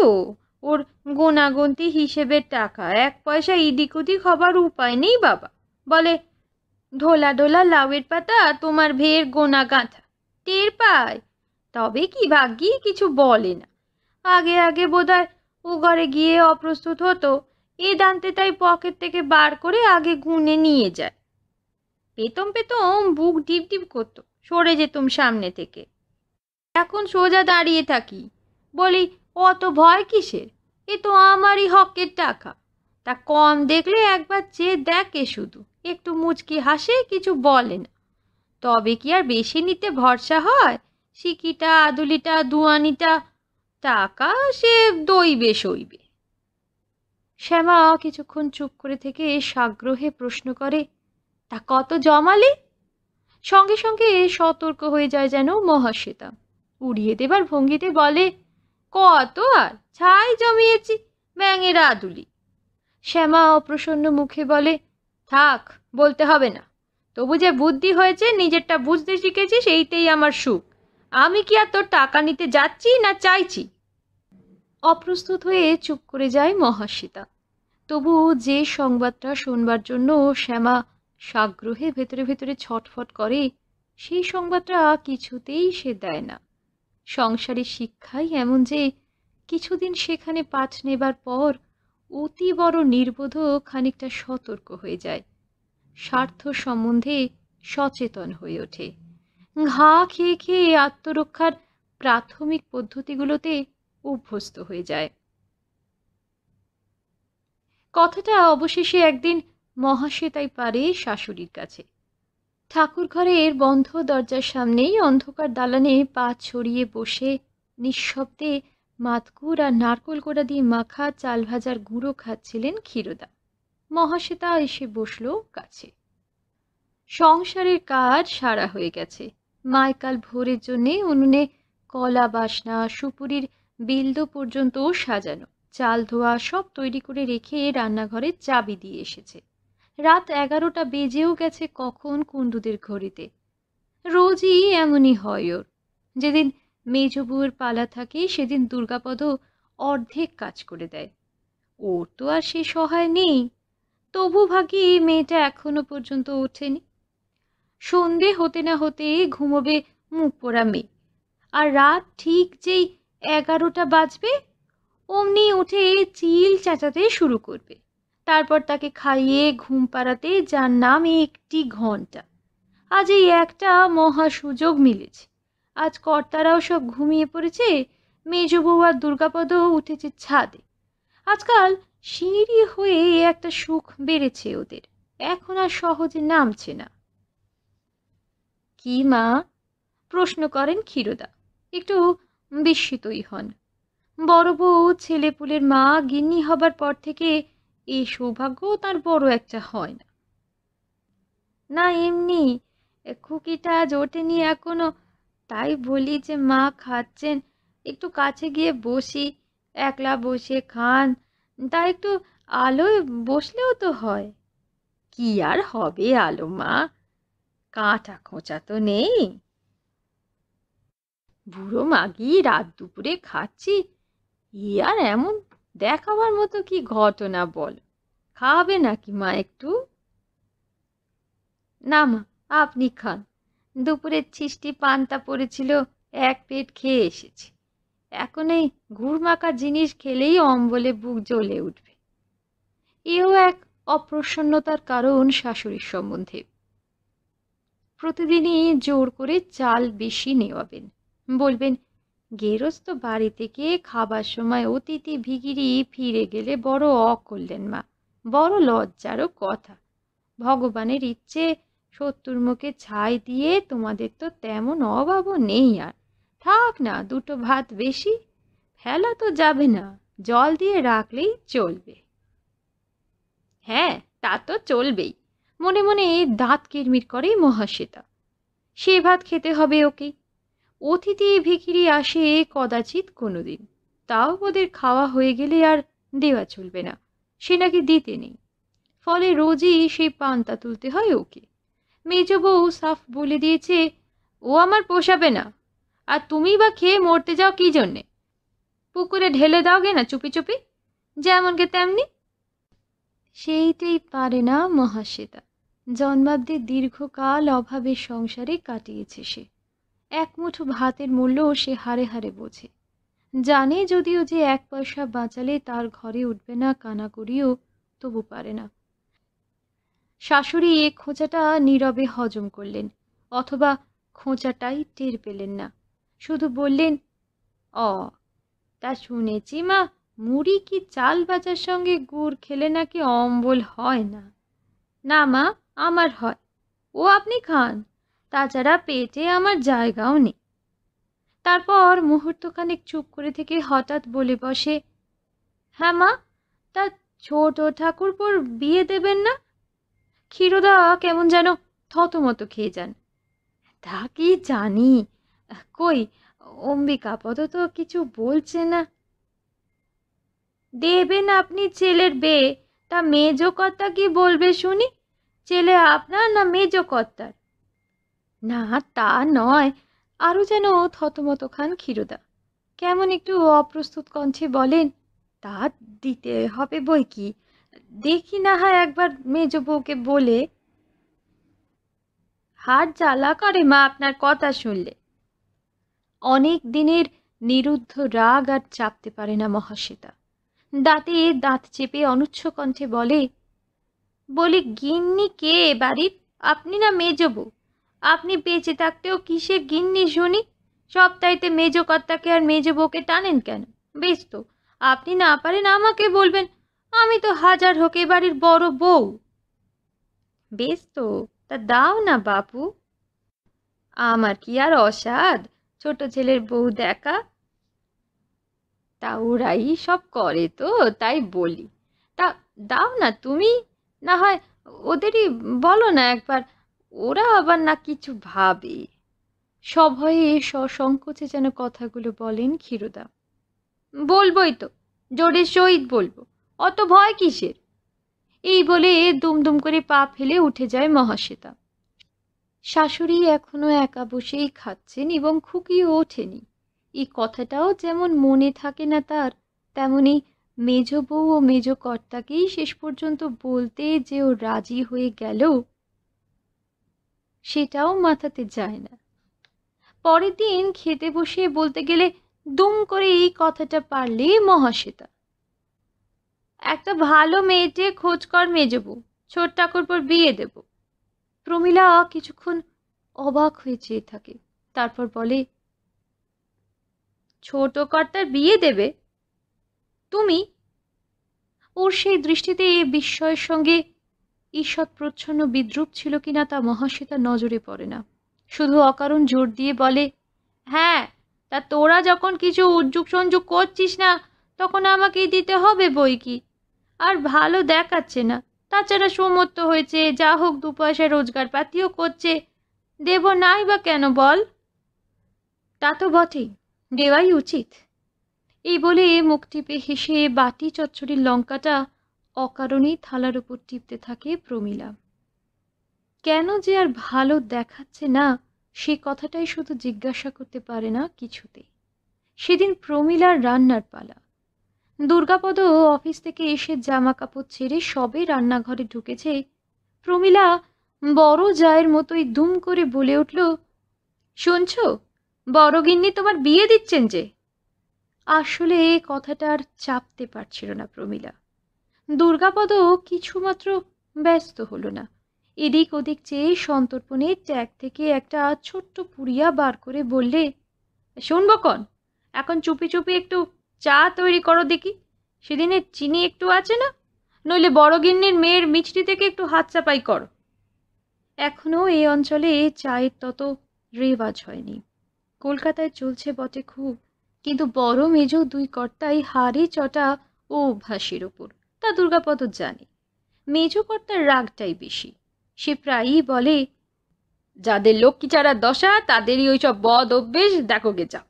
ওর গোনাগুনতি হিসেবের টাকা 1 পয়সা ইদিক উদিক হবার উপায় নেই বাবা। বলে, ঢোলা ঢোলা লাউয়ের পাতা তোমার ভের গোনা গাঁথা। টের পায়, তবে কি ভাগ্যি কিছু বলে না। আগে আগে বোধহয় ও ঘরে গিয়ে অপ্রস্তুত হতো, এ দান্তে তাই পকেট থেকে বার করে আগে গুনে নিয়ে যায়। পেতম পেতম বুক ডিপ ডিপ করতো, সরে যেতুম সামনে থেকে। এখন সোজা দাঁড়িয়ে থাকি, বলি অত ভয় কিসের, এ তো আমারই হকের টাকা। তা কম দেখলে একবার চেয়ে দেখে, শুধু একটু মুচকি হাসে, কিছু বলে না। তবে কি আর বেশি নিতে ভরসা হয়? সিকিটা, আদুলিটা, দুয়ানিটা টাকা সে দইবে সইবে। শ্যামা কিছুক্ষণ চুপ করে থেকে সাগ্রহে প্রশ্ন করে, তা কত জমালে? সঙ্গে সঙ্গে সতর্ক হয়ে যায় যেন মহাশ্বেতা। উড়িয়ে দেবার ভঙ্গিতে বলে, কত আর ছাই জমিয়েছি, ব্যাঙের আদুলি। শ্যামা অপ্রসন্ন মুখে বলে, থাক, বলতে হবে না। তবু যে বুদ্ধি হয়েছে, নিজেরটা বুঝতে শিখেছিস, এইতেই আমার সুখ। আমি কি আর তোর টাকা নিতে যাচ্ছি না চাইছি? অপ্রস্তুত হয়ে চুপ করে যায় মহাশ্বেতা। তবু যে সংবাদটা শোনবার জন্য শ্যামা সাগ্রহে ভেতরে ভেতরে ছটফট করে, সেই সংবাদটা কিছুতেই সে দেয় না। সংসারের শিক্ষাই এমন যে কিছুদিন সেখানে পাঠ নেবার পর অতি বড় নির্বোধ খানিকটা সতর্ক হয়ে যায়, স্বার্থ সম্বন্ধে সচেতন হয়ে ওঠে, ঘা খেয়ে খেয়ে আত্মরক্ষার প্রাথমিক পদ্ধতিগুলোতে অভ্যস্ত হয়ে যায়। কথাটা অবশেষে একদিন মহাশ্বেতাই পারে শাশুড়ির কাছে। ঠাকুর ঘরের বন্ধ দরজার সামনেই অন্ধকার দালানে পা ছড়িয়ে বসে নিঃশব্দে মাতকুর আর নারকোল কোড়া দিয়ে মাখা চাল ভাজার গুঁড়ো খাচ্ছিলেন ক্ষীরোদা। মহাশ্বেতা এসে বসল কাছে। সংসারের কাজ সারা হয়ে গেছে। মায় কাল ভোরের জন্যে উনুনে কলা বাসনা, সুপুরির বিলদ পর্যন্ত সাজানো, চাল ধোয়া সব তৈরি করে রেখে রান্নাঘরে চাবি দিয়ে এসেছে। রাত 11টা বেজেও গেছে কখন কুণ্ডুদের ঘড়িতে। রোজই এমনই হয় ওর। যেদিন মেজ বউয়ের পালা থাকে সেদিন দুর্গাপদ অর্ধেক কাজ করে দেয়। ওর তো আর সে সহায় নেই। তবু ভাগি মেয়েটা এখনো পর্যন্ত ওঠেনি। সন্ধে হতে না হতে ঘুমোবে মুখ পোড়া মেয়ে, আর রাত ঠিক যেই 11টা বাজবে অমনি উঠে চিল চেঁচাতে শুরু করবে। তারপর তাকে খাইয়ে ঘুম পাড়াতে যার নাম একটি ঘন্টা। আজ এই একটা মহা সুযোগ মিলেছে। আজ কর্তারাও সব ঘুমিয়ে পড়েছে, মেজ বউ আর দুর্গাপদ উঠেছে ছাদে। আজকাল সিঁড়ি হয়ে একটা সুখ বেড়েছে ওদের, এখন আর সহজে নামছে না। কি মা? প্রশ্ন করেন ক্ষীরোদা। একটু বিস্মিতই হন। বড় বউ ছেলেপুলের মা গিন্নি হবার পর থেকে এই সৌভাগ্য তার বড় একটা হয় না। না, এমনি খুকিটা আজ ওঠেনি এখনো, তাই বলি যে মা খাচ্ছেন, একটু কাছে গিয়ে বসি, একলা বসে খান, তা একটু আলোয় বসলেও তো হয়। কি আর হবে আলো মা, কাঁটা খোঁচা তো নেই। বুড়ো মাগি রাত দুপুরে খাচ্ছি, ই আর এমন দেখাবার মতো কি ঘটনা বল? খাবে নাকি মা একটু? না মা, আপনি খান। দুপুরের ছিষ্টি পান্তা পড়েছিল, এক পেট খেয়ে এসেছি। এখন এই গুড়মাখা জিনিস খেলেই অম্বলে বুক জ্বলে উঠবে। এও এক অপ্রসন্নতার কারণ শাশুড়ির সম্বন্ধে। প্রতিদিনই জোর করে চাল বেশি নেওয়াবেন, বলবেন গেরস্ত বাড়ি থেকে খাবার সময় অতিথি ভিখিরি ফিরে গেলে বড় অকল্যাণ মা, বড় লজ্জারও কথা। ভগবানের ইচ্ছে শত্রুর মুখে ছাই দিয়ে তোমাদের তো তেমন অভাবও নেই, আর থাক না দুটো ভাত বেশি, ফেলা তো যাবে না, জল দিয়ে রাখলেই চলবে। হ্যাঁ, তা তো চলবেই। মনে মনে দাঁত কিরমির করে মহাশ্বেতা। সে ভাত খেতে হবে ওকেই। অতিথি ভিখিরি আসে কদাচিৎ কোনোদিন, তাও ওদের খাওয়া হয়ে গেলে আর দেওয়া চলবে না, সে নাকি দিতে নেই। ফলে রোজই সেই পান্তা তুলতে হয় ওকে। মেজ বউ সাফ বলে দিয়েছে, ও আমার পোষাবে না, আর তুমি বা খেয়ে মরতে যাও কি জন্যে? পুকুরে ঢেলে দাওগে না চুপি চুপি, যেমনকে তেমনি। সেইটাই পারে না মহাশ্বেতা। জন্মাব্দে দীর্ঘকাল অভাবের সংসারে কাটিয়েছে সে। এক মুঠো ভাতের মূল্য সে হারে হারে বোঝে। জানে যদিও যে 1 পয়সা বাঁচালে তার ঘরে উঠবে না কানাকড়িও, তবু পারে না। শাশুড়ি এ খোঁচাটা নীরবে হজম করলেন, অথবা খোঁচাটাই টের পেলেন না। শুধু বললেন, তা শুনেছি মা, মুড়ি কি চাল ভাজার সঙ্গে গুড় খেলে নাকি অম্বল হয় না। না মা, আমার হয়, ও আপনি খান, তাছাড়া পেটে আমার জায়গাও নেই। তারপর মুহূর্তখানেক চুপ করে থেকে হঠাৎ বলে বসে, হ্যাঁ মা, তা ছোট ঠাকুরপোর বিয়ে দেবেন না? ক্ষীরোদা কেমন যেন থতমত খেয়ে যান। তা কি জানি, কই অম্বিকা আপাতত কিছু বলছে না। দেবেন আপনি ছেলের বিয়ে, তা মেজ কর্তা কি বলবে শুনি? ছেলে আপনার না মেজ কর্তার? না তা নয়, আরও যেন থতমত খান ক্ষীরোদা। কেমন একটু অপ্রস্তুত কণ্ঠে বলেন, তা দিতে হবে বই কি, দেখি না হয় একবার মেজ বউকে বলে। হাড় জ্বালা করে মা আপনার কথা শুনলে। অনেক দিনের নিরুদ্ধ রাগ আর চাপতে পারে না মহাশ্বেতা। দাঁতে দাঁত চেপে অনুচ্ছ কণ্ঠে বলি গিন্নি কে বাড়ির? আপনি না মেজ বউ? আপনি বেঁচে থাকতেও কিসের গিন্নি শুনি? সপ্তাহেতে মেজ কর্তাকে আর মেজ বউকে টানেন কেন? বেশ তো, আপনি না পারেন আমাকে বলবেন, আমি তো হাজার হোক এ বাড়ির বড় বউ। বেশ তো, তা দাও না বাপু। আমার কি আর অসাধ ছোট ছেলের বউ দেখা? তা ওরাই সব করে তো, তাই বলি। তা দাও না তুমি, না হয় ওদেরই বলো না একবার, ওরা আবার না কিছু ভাবে। সভয়ে সসংকোচে যেন কথাগুলো বলেন ক্ষীরোদা। বলবোই তো, জোরের সহিত বলবো, অত ভয় কিসের? এই বলে দুমদুম করে পা ফেলে উঠে যায় মহাশ্বেতা। শাশুড়ি এখনো একা বসেই খাচ্ছেন এবং খুকিও ওঠেনি। এই কথাটাও যেমন মনে থাকে না তার, তেমনি মেজ বউ ও মেজ কর্তাকেই শেষ পর্যন্ত বলতে যে ও রাজি হয়ে গেল, সেটাও মাথাতে যায় না। পরের দিন খেতে বসে বলতে গেলে দুম করে এই কথাটা পারলে মহাশ্বেতা। একটা ভালো মেয়েটে খোঁজ কর মেজ বউ, ছোট ঠাকুরপোর বিয়ে দেব। প্রমীলা কিছুক্ষণ অবাক হয়ে চেয়ে থাকে, তারপর বলে, ছোট কর্তার বিয়ে দেবে তুমি? ওর সেই দৃষ্টিতে বিস্ময়ের সঙ্গে ঈষৎ প্রচ্ছন্ন বিদ্রুপ ছিল কিনা তা মহাশ্বেতার নজরে পড়ে না। শুধু অকারণ জোর দিয়ে বলে, হ্যাঁ, তা তোরা যখন কিছু উদ্যোগ সংযোগ করছিস না, তখন আমাকেই দিতে হবে বই কি। আর ভালো দেখাচ্ছে না, তাছাড়া সমর্থ হয়েছে, যা হোক 2 পয়সা রোজগার পাতিও করছে, দেব নাই বা কেন বল? তা তো বটেই, দেওয়াই উচিত। এই বলে মুখ টিপে হেসে বাটি চচ্চড়ির লঙ্কাটা অকারণেই থালার উপর টিপতে থাকে প্রমীলা। কেন যে আর ভালো দেখাচ্ছে না, সে কথাটাই শুধু জিজ্ঞাসা করতে পারে না কিছুতেই। সেদিন প্রমীলার রান্নার পালা। দুর্গাপদ অফিস থেকে এসে জামা কাপড় ছেড়ে সবে রান্নাঘরে ঢুকেছে, প্রমীলা বড় জায়ের মতোই দুম করে বলে উঠল, শুনছ, বড় গিন্নি তোমার বিয়ে দিচ্ছেন যে। আসলে কথাটা আর চাপতে পারছিল না প্রমীলা। দুর্গাপদ কিছুমাত্র ব্যস্ত হলো না। এদিক ওদিক চেয়ে সন্তর্পণে ট্যাগ থেকে একটা ছোট্ট পুড়িয়া বার করে বললে, শুনবো কন, এখন চুপি চুপি একটু চা তৈরি করো দেখি, সেদিনের চিনি একটু আছে না, নইলে বড় গিন্নির মেয়ের মিষ্টি থেকে একটু হাত চাপাই করো। এখনো এই অঞ্চলে চায়ের তত রেওয়াজ হয়নি। কলকাতায় চলছে বটে খুব, কিন্তু বড় মেজ 2 কর্তাই হাড়ি চটা ও অভ্যাসের ওপর, তা দুর্গাপদ জানে। মেজ কর্তার রাগটাই বেশি। সে প্রায়ই বলে, যাদের লক্ষ্মী ছাড়ার দশা তাদেরই ওই সব বদ অভ্যেস দেখো গে যাও।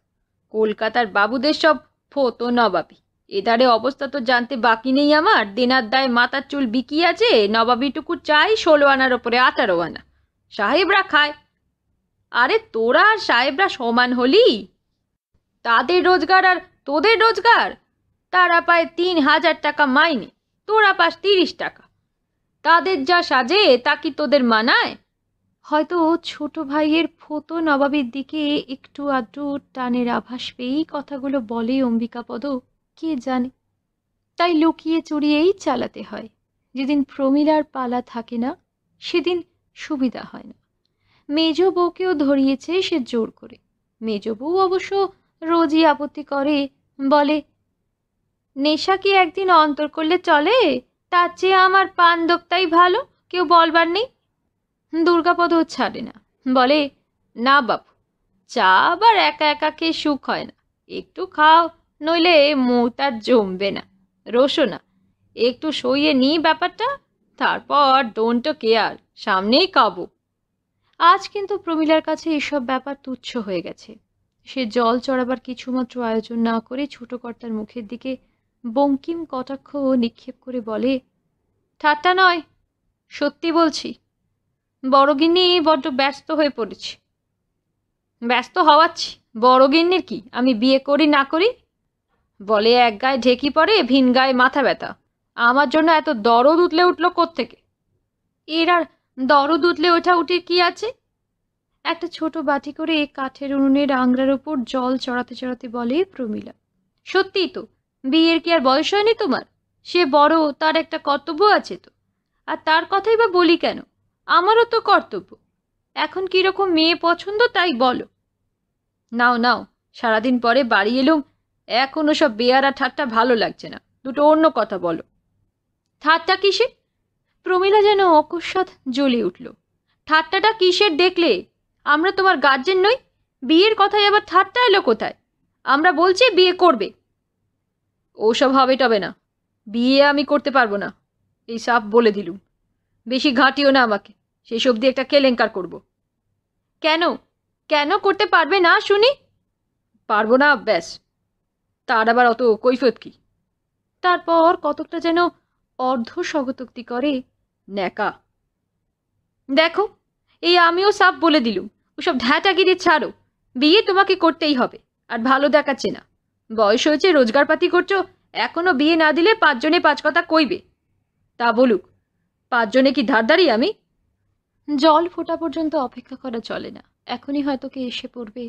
কলকাতার বাবুদের সব ফতো নবাবি, এদারে অবস্থা তো জানতে বাকি নেই আমার। দেনার দায় মাথার চুল বিকিয়ে আছে, নবাবিটুকু চাই 16 আনার ওপরে 18 আনা। সাহেবরা খায়। আরে তোরা আর সাহেবরা সমান হলি? তাদের রোজগার আর তোদের রোজগার? তারা পায় 3,000 টাকা মাইনে, তোরা পাস 30 টাকা। তাদের যা সাজে তা কি তোদের মানায়? হয়তো ছোট ভাইয়ের ফতো নবাবের দিকে একটু আধটু টানের আভাস পেয়েই কথাগুলো বলে অম্বিকাপদ, কে জানে। তাই লুকিয়ে চুরিয়েই চালাতে হয়। যেদিন প্রমীলার পালা থাকে না সেদিন সুবিধা হয় না। মেজ বউকেও ধরিয়েছে সে জোর করে। মেজ বউ অবশ্য রোজই আপত্তি করে, বলে, নেশা কি একদিন অন্তর করলে চলে? তার চেয়ে আমার পান দোক্তাই ভালো, কেউ বলবার নেই। দুর্গাপদ ছাড়ে না, বলে, না বাপু, চা আবার একা একা খেয়ে সুখ হয় না, একটু খাও, নইলে মুখ আর জমবে না। রোশো না, একটু সইয়ে নিই ব্যাপারটা, তারপর ডোন্ট কেয়ার, সামনেই খাবো। আজ কিন্তু প্রমীলার কাছে এসব ব্যাপার তুচ্ছ হয়ে গেছে। সে জল চড়াবার কিছুমাত্র আয়োজন না করে ছোট কর্তার মুখের দিকে বঙ্কিম কটাক্ষ নিক্ষেপ করে বলে, ঠাট্টা নয়, সত্যি বলছি, বড়গিন্নি বড্ড ব্যস্ত হয়ে পড়েছি। ব্যস্ত হওয়াচ্ছি, বড়গিন্নির কি আমি বিয়ে করি না করি? বলে এক গায়ে ঢেকি পড়ে, ভিন গায়ে মাথা ব্যথা। আমার জন্য এত দরদ উতলে উঠল কোত্থেকে? এর আর দরদ উতলে ওঠা উঠে কি আছে? একটা ছোট বাটি করে কাঠের উনুনের আংড়ার ওপর জল চড়াতে চড়াতে বলে প্রমীলা, সত্যিই তো, বিয়ের কি আর বয়স হয়নি তোমার? সে বড়, তার একটা কর্তব্য আছে তো। আর তার কথাই বা বলি কেন, আমারও তো কর্তব্য। এখন কিরকম মেয়ে পছন্দ তাই বলো। নাও নাও, সারাদিন পরে বাড়ি এলুম, এখনো সব বেয়ারা ঠাট্টা ভালো লাগছে না, দুটো অন্য কথা বলো। ঠাট্টা কিসের? প্রমীলা যেন অকস্মাৎ জ্বলে উঠল। ঠাট্টাটা কিসের দেখলে? আমরা তোমার গার্জেন নই? বিয়ের কথায় আবার ঠাট্টা এলো কোথায়? আমরা বলছি বিয়ে করবে। ওসব হবে টবে না, বিয়ে আমি করতে পারবো না, এই সাফ বলে দিলুম। বেশি ঘাঁটিও না আমাকে, সেই সব দিয়ে একটা কেলেঙ্কার করব। কেন কেন করতে পারবে না শুনি? পারবো না, ব্যাস। তার আবার অত কৈফিয়ত কি? তারপর কতকটা যেন অর্ধ স্বগতোক্তি করে, ন্যাকা। দেখো, এই আমিও সাফ বলে দিলুম, ওসব ঢ্যাঁটাগিরি ছাড়ো। বিয়ে তোমাকে করতেই হবে, আর ভালো দেখাচ্ছে না। বয়স হয়েছে, রোজগারপাতি করছো, এখনো বিয়ে না দিলে 5 জনে 5 কথা কইবে। তা বলুক, 5 জনে কি ধারদারি আমি? জল ফোটা পর্যন্ত অপেক্ষা করা চলে না, এখনই হয়তো কে এসে পড়বে।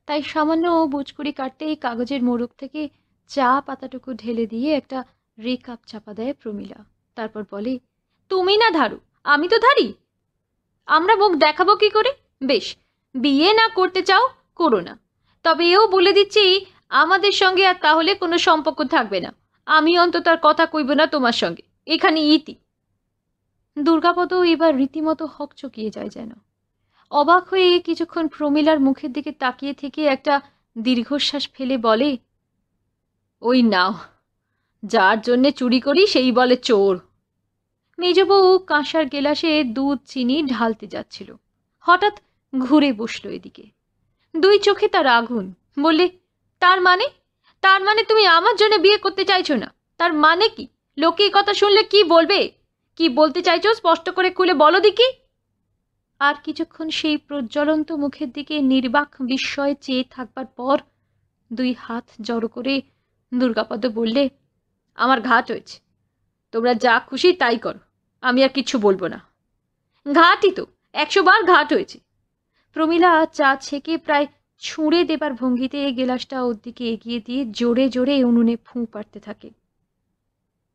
তাই সামান্য বুচকুড়ি কাটতেই কাগজের মোড়ক থেকে চা পাতাটুকু ঢেলে দিয়ে একটা রেকাপ চাপা দেয় প্রমীলা। তারপর বলে, তুমি না ধারু, আমি তো ধারি। আমরা মুখ দেখাবো কি করে? বেশ, বিয়ে না করতে চাও, করো না। তবে এও বলে দিচ্ছি, আমাদের সঙ্গে আর তাহলে কোনো সম্পর্ক থাকবে না। আমি অন্তত আর কথা কইব না তোমার সঙ্গে, এখানে ইতি। দুর্গাপদ এবার রীতিমতো হকচকিয়ে যায় যেন। অবাক হয়ে কিছুক্ষণ প্রমীলার মুখের দিকে তাকিয়ে থেকে একটা দীর্ঘশ্বাস ফেলে বলে, ওই নাও, যার জন্যে চুরি করি সেই বলে চোর। মেজবউ কাঁসার গেলাসে দুধ চিনি ঢালতে যাচ্ছিল, হঠাৎ ঘুরে বসলো এদিকে। 2 চোখে তার আগুন। বললে, তার মানে? তার মানে তুমি আমার জন্য বিয়ে করতে চাইছো না? তার মানে কি? লোকে এই কথা শুনলে কি বলবে? কি বলতে চাইছো স্পষ্ট করে খুলে বলো দেখি। আর কিছুক্ষণ সেই প্রজ্বলন্ত মুখের দিকে নির্বাক বিস্ময়ে চেয়ে থাকবার পর 2 হাত জড়ো করে দুর্গাপদ বললে, আমার ঘাট হয়েছে, তোমরা যা খুশি তাই করো, আমি আর কিচ্ছু বলবো না। ঘাটই তো, 100 বার ঘাট হয়েছে। প্রমীলা চা ছেঁকে প্রায় ছুঁড়ে দেবার ভঙ্গিতে গেলাসটা ওর দিকে এগিয়ে দিয়ে জোরে জোরে উনুনে ফুঁ পাড়তে থাকে।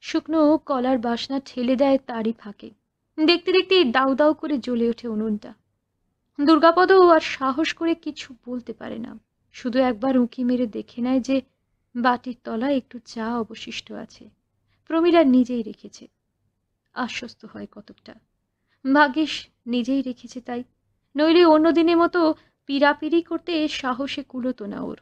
শুকনো কলার বাসনা ঠেলে দেয় তারই ফাঁকে। দেখতে দেখতে দাউ দাউ করে জ্বলে ওঠে উনুনটা। দুর্গাপদ আর সাহস করে কিছু বলতে পারে না, শুধু একবার উঁকি মেরে দেখে নেয় যে বাটির তলায় একটু চা অবশিষ্ট আছে। প্রমীলা নিজেই রেখেছে। আশ্বস্ত হয় কতকটা, ভাগ্যিস নিজেই রেখেছে তাই, নইলে অন্য দিনের মতো পিড়াপিড়ি করতে সাহসে কুলোতো না ওর।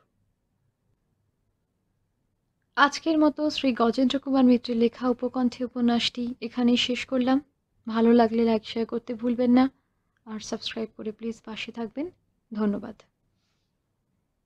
আজকের মতো শ্রী গজেন্দ্র কুমার মিত্রের লেখা উপকণ্ঠে উপন্যাসটি এখানেই শেষ করলাম। ভালো লাগলে লাইক শেয়ার করতে ভুলবেন না, আর সাবস্ক্রাইব করে প্লিজ পাশে থাকবেন। ধন্যবাদ।